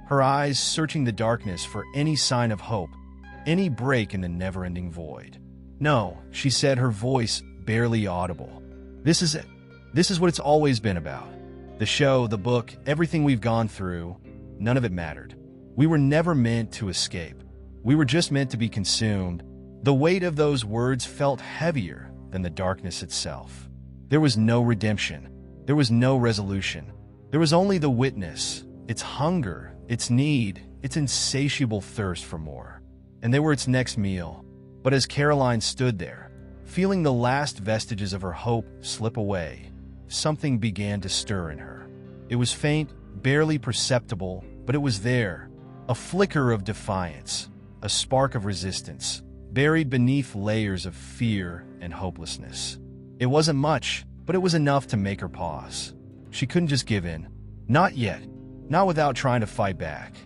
her eyes searching the darkness for any sign of hope, any break in the never-ending void. No, she said, her voice barely audible. This is it. This is what it's always been about. The show, the book, everything we've gone through, none of it mattered. We were never meant to escape. We were just meant to be consumed. The weight of those words felt heavier than the darkness itself. There was no redemption. There was no resolution. There was only the witness, its hunger, its need, its insatiable thirst for more. And they were its next meal. But as Caroline stood there, feeling the last vestiges of her hope slip away, something began to stir in her. It was faint, barely perceptible, but it was there. A flicker of defiance, a spark of resistance, buried beneath layers of fear and hopelessness. It wasn't much, but it was enough to make her pause. She couldn't just give in. Not yet. Not without trying to fight back.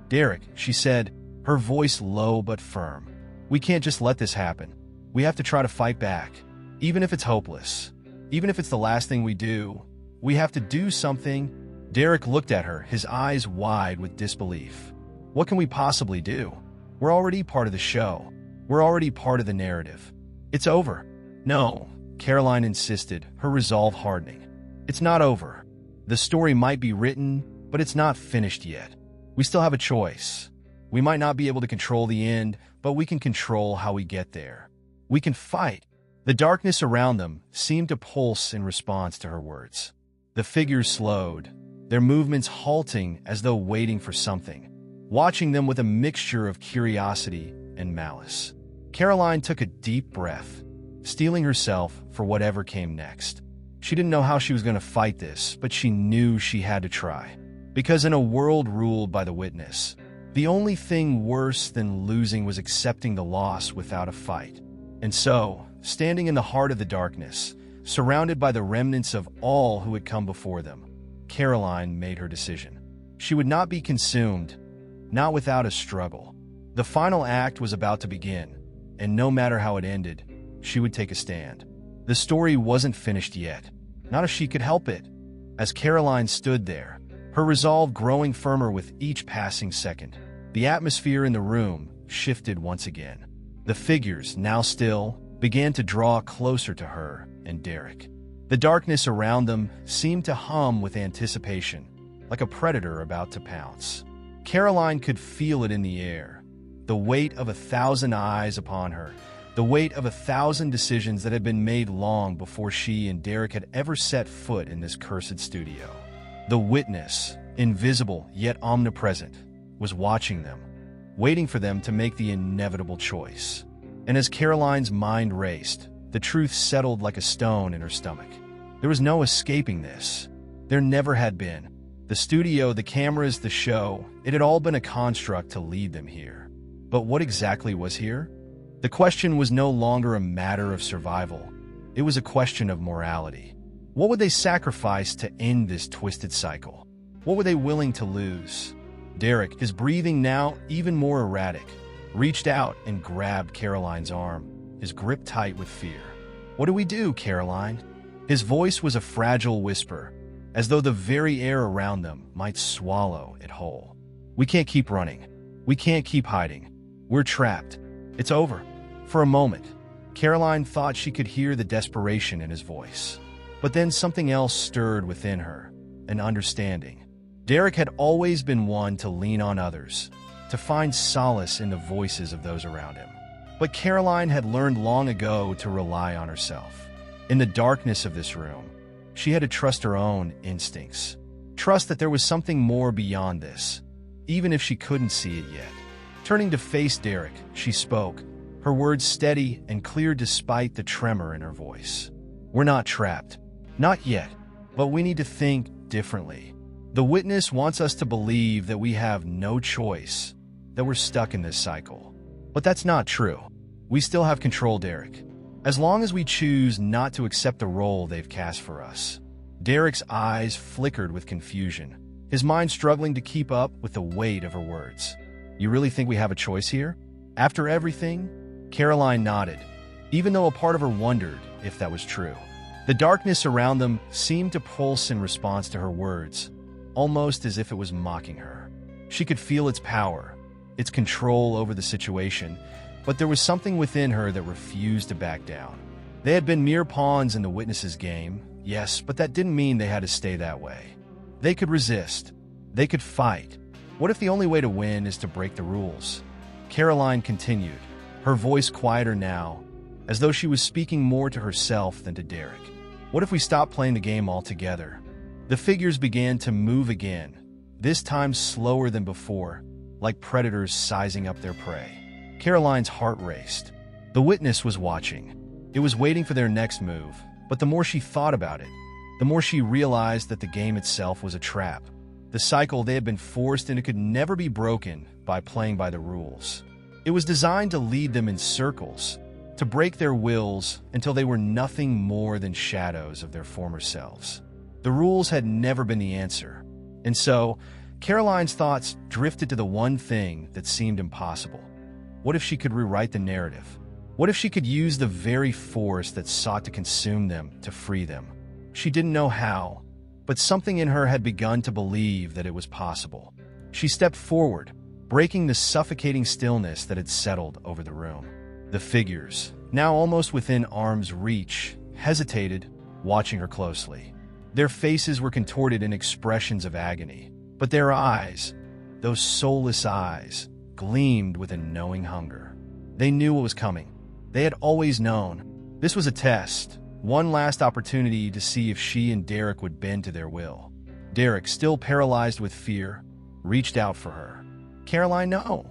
"Derek," she said, her voice low but firm. "We can't just let this happen. We have to try to fight back. Even if it's hopeless. Even if it's the last thing we do. We have to do something." Derek looked at her, his eyes wide with disbelief. "What can we possibly do? We're already part of the show. We're already part of the narrative. It's over." "No," Caroline insisted, her resolve hardening. "It's not over. The story might be written, but it's not finished yet. We still have a choice. We might not be able to control the end, but we can control how we get there. We can fight." The darkness around them seemed to pulse in response to her words. The figures slowed, their movements halting as though waiting for something, watching them with a mixture of curiosity and malice. Caroline took a deep breath, steeling herself for whatever came next. She didn't know how she was going to fight this, but she knew she had to try. Because in a world ruled by the witness, the only thing worse than losing was accepting the loss without a fight. And so, standing in the heart of the darkness, surrounded by the remnants of all who had come before them, Caroline made her decision. She would not be consumed, not without a struggle. The final act was about to begin, and no matter how it ended, she would take a stand. The story wasn't finished yet, not if she could help it. As Caroline stood there, her resolve growing firmer with each passing second, the atmosphere in the room shifted once again. The figures, now still, began to draw closer to her and Derek. The darkness around them seemed to hum with anticipation, like a predator about to pounce. Caroline could feel it in the air, the weight of 1,000 eyes upon her, the weight of 1,000 decisions that had been made long before she and Derek had ever set foot in this cursed studio. The witness, invisible yet omnipresent, was watching them, waiting for them to make the inevitable choice. And as Caroline's mind raced, the truth settled like a stone in her stomach. There was no escaping this. There never had been. The studio, the cameras, the show, it had all been a construct to lead them here. But what exactly was here? The question was no longer a matter of survival. It was a question of morality. What would they sacrifice to end this twisted cycle? What were they willing to lose? Derek, his breathing now even more erratic, reached out and grabbed Caroline's arm, his grip tight with fear. "What do we do, Caroline?" His voice was a fragile whisper, as though the very air around them might swallow it whole. "We can't keep running. We can't keep hiding. We're trapped. It's over." For a moment, Caroline thought she could hear the desperation in his voice. But then something else stirred within her, an understanding. Derek had always been one to lean on others, to find solace in the voices of those around him. But Caroline had learned long ago to rely on herself. In the darkness of this room, she had to trust her own instincts, trust that there was something more beyond this, even if she couldn't see it yet. Turning to face Derek, she spoke, her words steady and clear despite the tremor in her voice. "We're not trapped. Not yet. But we need to think differently. The witness wants us to believe that we have no choice, that we're stuck in this cycle. But that's not true. We still have control, Derek. As long as we choose not to accept the role they've cast for us." Derek's eyes flickered with confusion, his mind struggling to keep up with the weight of her words. "You really think we have a choice here? After everything?" Caroline nodded, even though a part of her wondered if that was true. The darkness around them seemed to pulse in response to her words, almost as if it was mocking her. She could feel its power, its control over the situation, but there was something within her that refused to back down. They had been mere pawns in the witness's game, yes, but that didn't mean they had to stay that way. They could resist. They could fight. What if the only way to win is to break the rules? Caroline continued, her voice quieter now, as though she was speaking more to herself than to Derek. What if we stopped playing the game altogether? The figures began to move again, this time slower than before, like predators sizing up their prey. Caroline's heart raced. The witness was watching. It was waiting for their next move, but the more she thought about it, the more she realized that the game itself was a trap. The cycle they had been forced into could never be broken by playing by the rules. It was designed to lead them in circles, to break their wills until they were nothing more than shadows of their former selves. The rules had never been the answer, and so Caroline's thoughts drifted to the one thing that seemed impossible. What if she could rewrite the narrative? What if she could use the very force that sought to consume them to free them? She didn't know how, but something in her had begun to believe that it was possible. She stepped forward, breaking the suffocating stillness that had settled over the room. The figures, now almost within arm's reach, hesitated, watching her closely. Their faces were contorted in expressions of agony, but their eyes, those soulless eyes, gleamed with a knowing hunger. They knew what was coming. They had always known. This was a test, one last opportunity to see if she and Derek would bend to their will. Derek, still paralyzed with fear, reached out for her. "Caroline, no."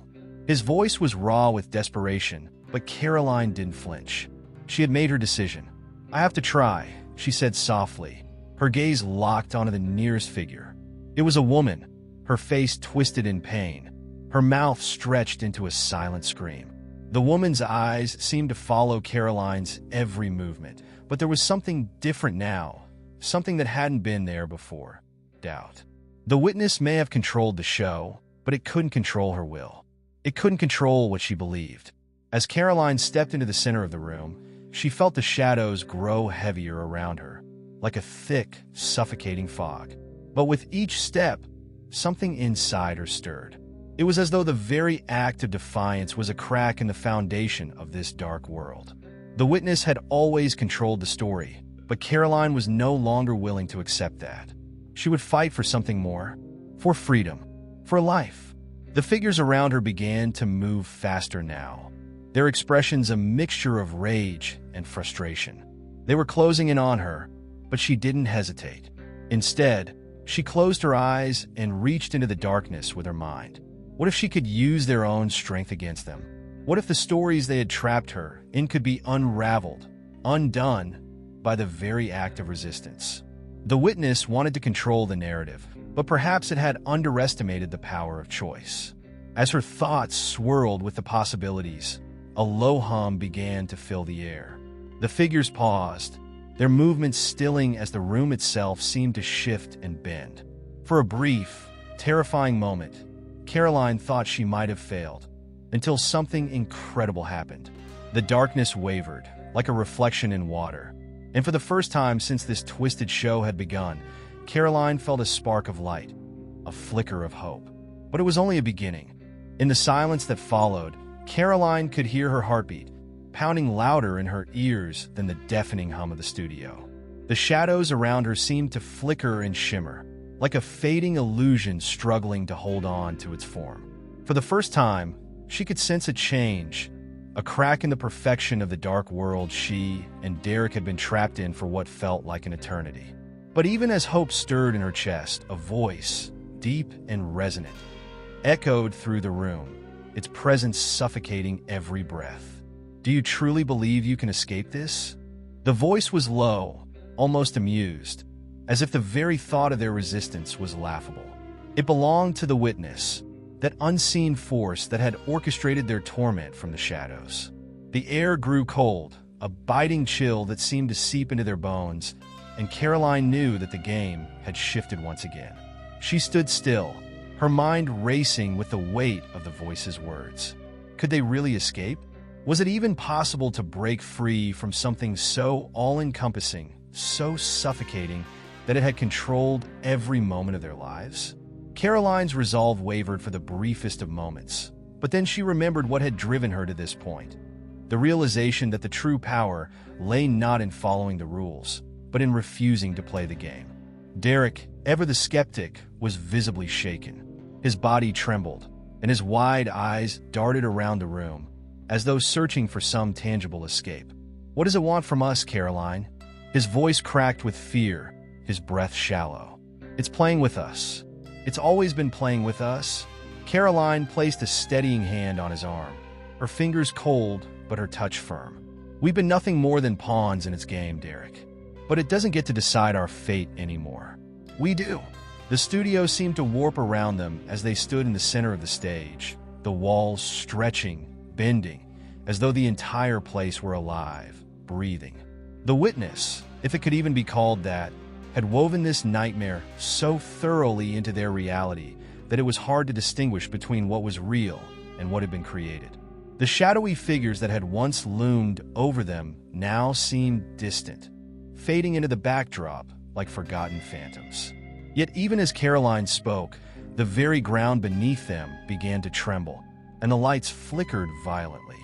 His voice was raw with desperation, but Caroline didn't flinch. She had made her decision. "I have to try," she said softly, her gaze locked onto the nearest figure. It was a woman, her face twisted in pain, her mouth stretched into a silent scream. The woman's eyes seemed to follow Caroline's every movement, but there was something different now, something that hadn't been there before: doubt. The witness may have controlled the show, but it couldn't control her will. It couldn't control what she believed. As Caroline stepped into the center of the room, she felt the shadows grow heavier around her, like a thick, suffocating fog. But with each step, something inside her stirred. It was as though the very act of defiance was a crack in the foundation of this dark world. The witness had always controlled the story, but Caroline was no longer willing to accept that. She would fight for something more, for freedom, for life. The figures around her began to move faster now, their expressions a mixture of rage and frustration. They were closing in on her, but she didn't hesitate. Instead, she closed her eyes and reached into the darkness with her mind. What if she could use their own strength against them? What if the stories they had trapped her in could be unraveled, undone, by the very act of resistance? The witness wanted to control the narrative, but perhaps it had underestimated the power of choice. As her thoughts swirled with the possibilities, a low hum began to fill the air. The figures paused, their movements stilling as the room itself seemed to shift and bend. For a brief, terrifying moment, Caroline thought she might have failed, until something incredible happened. The darkness wavered, like a reflection in water, and for the first time since this twisted show had begun, Caroline felt a spark of light, a flicker of hope. But it was only a beginning. In the silence that followed, Caroline could hear her heartbeat, pounding louder in her ears than the deafening hum of the studio. The shadows around her seemed to flicker and shimmer, like a fading illusion struggling to hold on to its form. For the first time, she could sense a change, a crack in the perfection of the dark world she and Derek had been trapped in for what felt like an eternity. But even as hope stirred in her chest, a voice, deep and resonant, echoed through the room, its presence suffocating every breath. "Do you truly believe you can escape this?" The voice was low, almost amused, as if the very thought of their resistance was laughable. It belonged to the witness, that unseen force that had orchestrated their torment from the shadows. The air grew cold, a biting chill that seemed to seep into their bones, and Caroline knew that the game had shifted once again. She stood still, her mind racing with the weight of the voice's words. Could they really escape? Was it even possible to break free from something so all-encompassing, so suffocating, that it had controlled every moment of their lives? Caroline's resolve wavered for the briefest of moments, but then she remembered what had driven her to this point. The realization that the true power lay not in following the rules, but in refusing to play the game. Derek, ever the skeptic, was visibly shaken. His body trembled, and his wide eyes darted around the room, as though searching for some tangible escape. "What does it want from us, Caroline?" His voice cracked with fear, his breath shallow. "It's playing with us. It's always been playing with us." Caroline placed a steadying hand on his arm, her fingers cold but her touch firm. "We've been nothing more than pawns in its game, Derek. But it doesn't get to decide our fate anymore. We do. The studio seemed to warp around them as they stood in the center of the stage, the walls stretching, bending, as though the entire place were alive, breathing. The Witness, if it could even be called that, had woven this nightmare so thoroughly into their reality that it was hard to distinguish between what was real and what had been created. The shadowy figures that had once loomed over them now seemed distant, fading into the backdrop like forgotten phantoms. Yet even as Caroline spoke, the very ground beneath them began to tremble, and the lights flickered violently.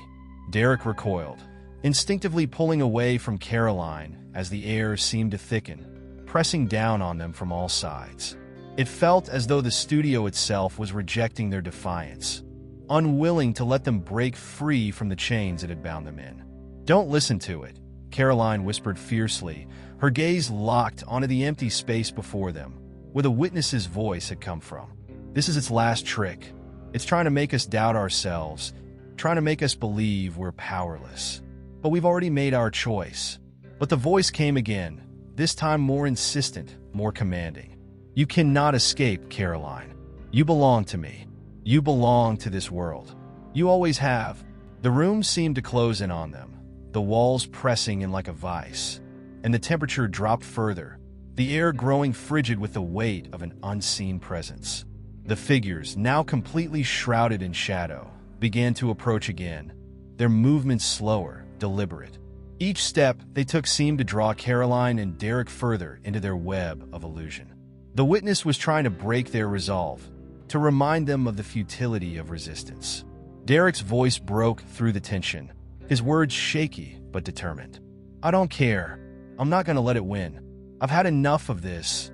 Derek recoiled, instinctively pulling away from Caroline as the air seemed to thicken, pressing down on them from all sides. It felt as though the studio itself was rejecting their defiance, unwilling to let them break free from the chains it had bound them in. "Don't listen to it," Caroline whispered fiercely, her gaze locked onto the empty space before them, where the Witness's voice had come from. "This is its last trick. It's trying to make us doubt ourselves, trying to make us believe we're powerless. But we've already made our choice." But the voice came again, this time more insistent, more commanding. "You cannot escape, Caroline. You belong to me. You belong to this world. You always have." The room seemed to close in on them, the walls pressing in like a vice, and the temperature dropped further, the air growing frigid with the weight of an unseen presence. The figures, now completely shrouded in shadow, began to approach again, their movements slower, deliberate. Each step they took seemed to draw Caroline and Derek further into their web of illusion. The Witness was trying to break their resolve, to remind them of the futility of resistance. Derek's voice broke through the tension, his words shaky but determined. "I don't care. I'm not going to let it win. I've had enough of this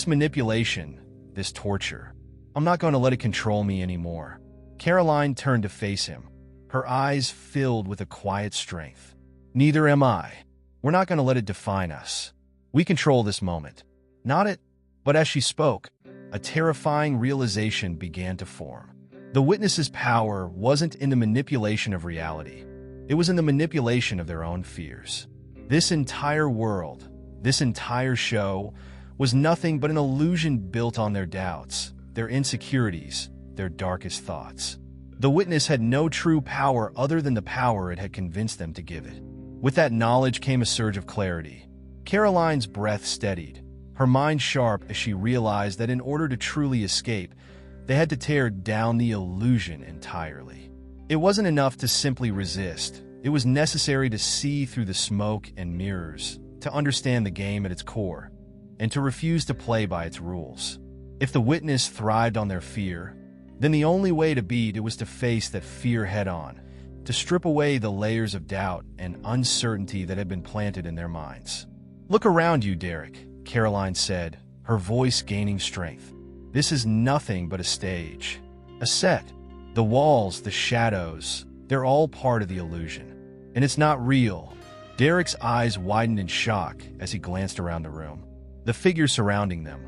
manipulation, this torture. I'm not going to let it control me anymore." Caroline turned to face him, her eyes filled with a quiet strength. "Neither am I. We're not going to let it define us. We control this moment, not it." But as she spoke, a terrifying realization began to form. The Witness's power wasn't in the manipulation of reality. It was in the manipulation of their own fears. This entire world, this entire show, was nothing but an illusion built on their doubts, their insecurities, their darkest thoughts. The Witness had no true power other than the power it had convinced them to give it. With that knowledge came a surge of clarity. Caroline's breath steadied, her mind sharp as she realized that in order to truly escape, they had to tear down the illusion entirely. It wasn't enough to simply resist. It was necessary to see through the smoke and mirrors, to understand the game at its core, and to refuse to play by its rules. If the Witness thrived on their fear, then the only way to beat it was to face that fear head-on, to strip away the layers of doubt and uncertainty that had been planted in their minds. "Look around you, Derek," Caroline said, her voice gaining strength. "This is nothing but a stage, a set. The walls, the shadows, they're all part of the illusion. And it's not real." Derek's eyes widened in shock as he glanced around the room. The figures surrounding them,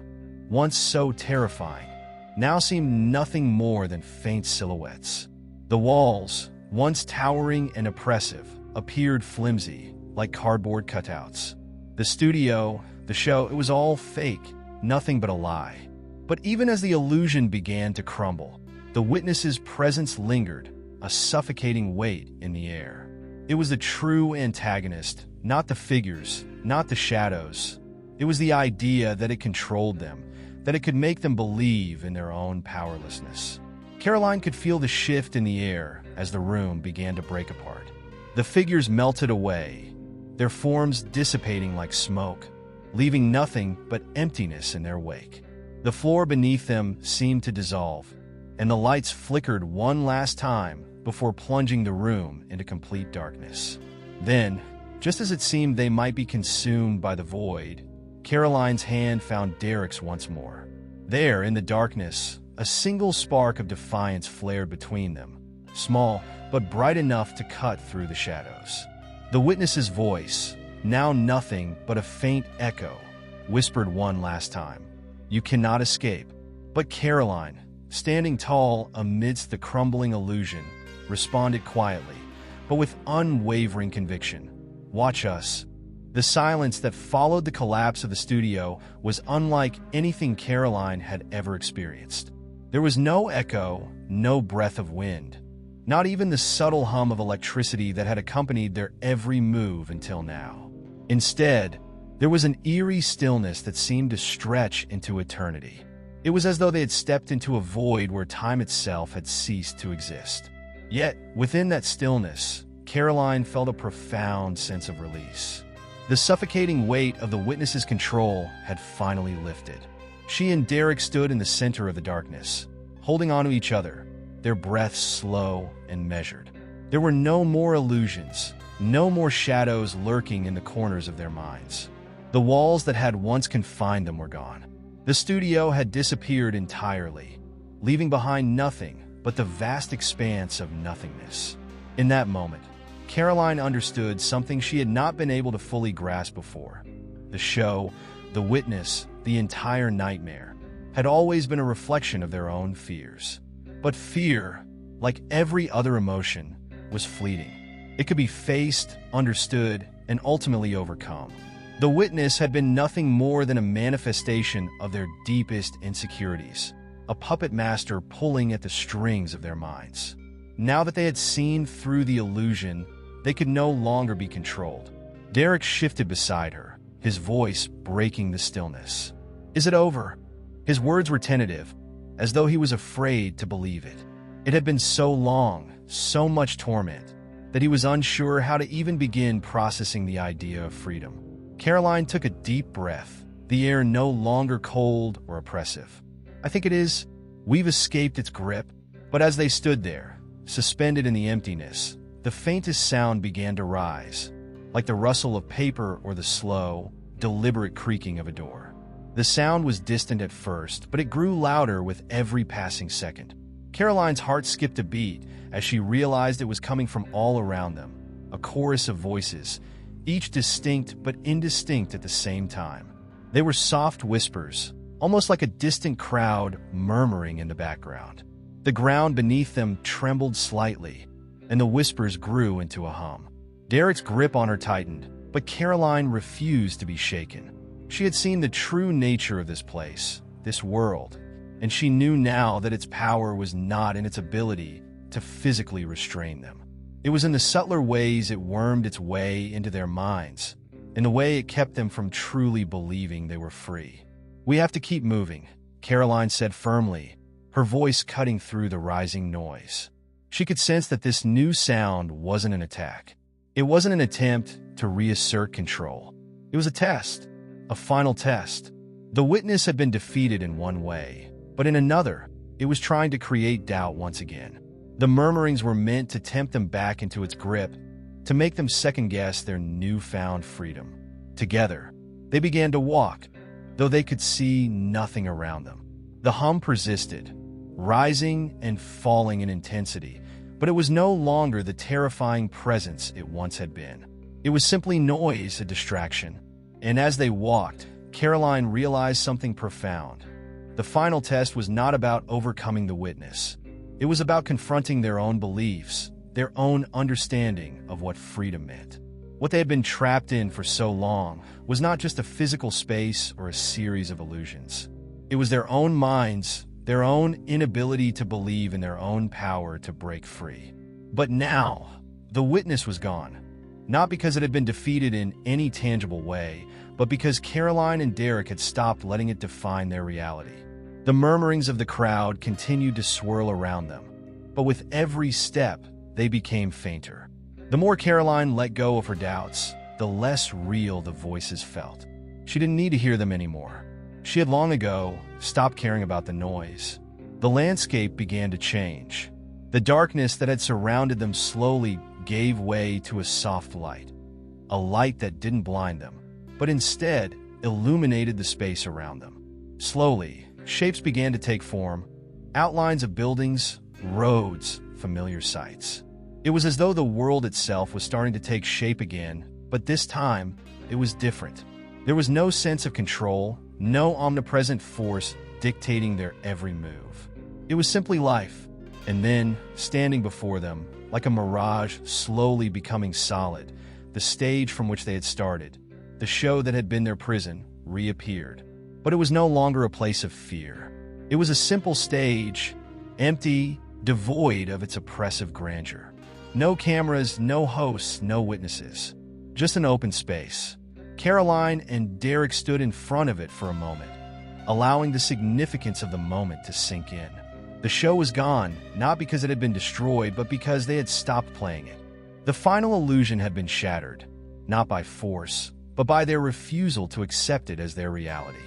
once so terrifying, now seemed nothing more than faint silhouettes. The walls, once towering and oppressive, appeared flimsy, like cardboard cutouts. The studio, the show, it was all fake, nothing but a lie. But even as the illusion began to crumble, the Witness's presence lingered, a suffocating weight in the air. It was the true antagonist, not the figures, not the shadows. It was the idea that it controlled them, that it could make them believe in their own powerlessness. Caroline could feel the shift in the air as the room began to break apart. The figures melted away, their forms dissipating like smoke, leaving nothing but emptiness in their wake. The floor beneath them seemed to dissolve, and the lights flickered one last time before plunging the room into complete darkness. Then, just as it seemed they might be consumed by the void, Caroline's hand found Derek's once more. There, in the darkness, a single spark of defiance flared between them, small but bright enough to cut through the shadows. The Witness's voice, now nothing but a faint echo, whispered one last time, "You cannot escape." But Caroline, standing tall amidst the crumbling illusion, responded quietly, but with unwavering conviction, "Watch us. The silence that followed the collapse of the studio was unlike anything Caroline had ever experienced. There was no echo, no breath of wind, not even the subtle hum of electricity that had accompanied their every move until now. Instead, there was an eerie stillness that seemed to stretch into eternity. It was as though they had stepped into a void where time itself had ceased to exist. Yet, within that stillness, Caroline felt a profound sense of release. The suffocating weight of the witness's control had finally lifted. She and Derek stood in the center of the darkness, holding onto each other, their breaths slow and measured. There were no more illusions, no more shadows lurking in the corners of their minds. The walls that had once confined them were gone. The studio had disappeared entirely, leaving behind nothing but the vast expanse of nothingness. In that moment, Caroline understood something she had not been able to fully grasp before. The show, the witness, the entire nightmare, had always been a reflection of their own fears. But fear, like every other emotion, was fleeting. It could be faced, understood, and ultimately overcome. The witness had been nothing more than a manifestation of their deepest insecurities, a puppet master pulling at the strings of their minds. Now that they had seen through the illusion, they could no longer be controlled. Derek shifted beside her, his voice breaking the stillness. "Is it over?" His words were tentative, as though he was afraid to believe it. It had been so long, so much torment, that he was unsure how to even begin processing the idea of freedom. Caroline took a deep breath, the air no longer cold or oppressive. "I think it is. We've escaped its grip." But as they stood there, suspended in the emptiness, the faintest sound began to rise, like the rustle of paper or the slow, deliberate creaking of a door. The sound was distant at first, but it grew louder with every passing second. Caroline's heart skipped a beat as she realized it was coming from all around them, a chorus of voices, each distinct but indistinct at the same time. They were soft whispers, almost like a distant crowd murmuring in the background. The ground beneath them trembled slightly, and the whispers grew into a hum. Derek's grip on her tightened, but Caroline refused to be shaken. She had seen the true nature of this place, this world, and she knew now that its power was not in its ability to physically restrain them. It was in the subtler ways it wormed its way into their minds, in the way it kept them from truly believing they were free. "We have to keep moving," Caroline said firmly, her voice cutting through the rising noise. She could sense that this new sound wasn't an attack. It wasn't an attempt to reassert control. It was a test, a final test. The witness had been defeated in one way, but in another, it was trying to create doubt once again. The murmurings were meant to tempt them back into its grip, to make them second-guess their newfound freedom. Together, they began to walk, though they could see nothing around them. The hum persisted, rising and falling in intensity, but it was no longer the terrifying presence it once had been. It was simply noise, a distraction. And as they walked, Caroline realized something profound. The final test was not about overcoming the witness. It was about confronting their own beliefs, their own understanding of what freedom meant. What they had been trapped in for so long was not just a physical space or a series of illusions. It was their own minds, their own inability to believe in their own power to break free. But now, the witness was gone. Not because it had been defeated in any tangible way, but because Caroline and Derek had stopped letting it define their reality. The murmurings of the crowd continued to swirl around them, but with every step, they became fainter. The more Caroline let go of her doubts, the less real the voices felt. She didn't need to hear them anymore. She had long ago stopped caring about the noise. The landscape began to change. The darkness that had surrounded them slowly gave way to a soft light, a light that didn't blind them, but instead illuminated the space around them. Slowly, shapes began to take form, outlines of buildings, roads, familiar sights. It was as though the world itself was starting to take shape again, but this time, it was different. There was no sense of control, no omnipresent force dictating their every move. It was simply life, and then, standing before them, like a mirage slowly becoming solid, the stage from which they had started, the show that had been their prison, reappeared. But it was no longer a place of fear. It was a simple stage, empty, devoid of its oppressive grandeur. No cameras, no hosts, no witnesses. Just an open space. Caroline and Derek stood in front of it for a moment, allowing the significance of the moment to sink in. The show was gone, not because it had been destroyed, but because they had stopped playing it. The final illusion had been shattered, not by force, but by their refusal to accept it as their reality.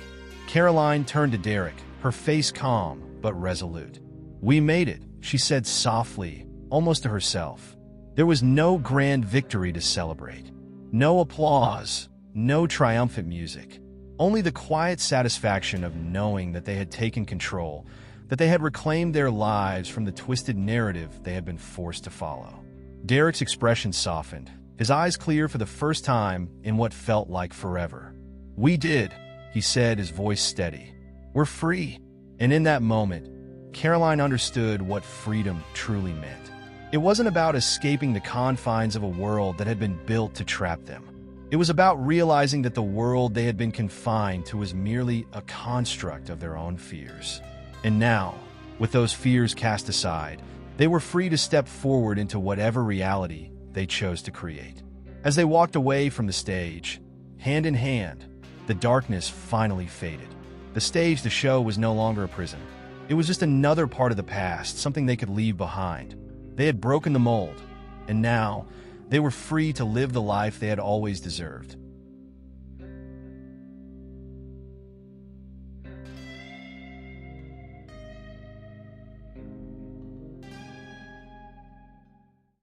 Caroline turned to Derek, her face calm but resolute. "We made it," she said softly, almost to herself. There was no grand victory to celebrate. No applause, no triumphant music. Only the quiet satisfaction of knowing that they had taken control, that they had reclaimed their lives from the twisted narrative they had been forced to follow. Derek's expression softened, his eyes clear for the first time in what felt like forever. "We did," he said, his voice steady. "We're free." And in that moment, Caroline understood what freedom truly meant. It wasn't about escaping the confines of a world that had been built to trap them. It was about realizing that the world they had been confined to was merely a construct of their own fears. And now, with those fears cast aside, they were free to step forward into whatever reality they chose to create. As they walked away from the stage, hand in hand, the darkness finally faded. The stage, the show, was no longer a prison. It was just another part of the past, something they could leave behind. They had broken the mold, and now they were free to live the life they had always deserved.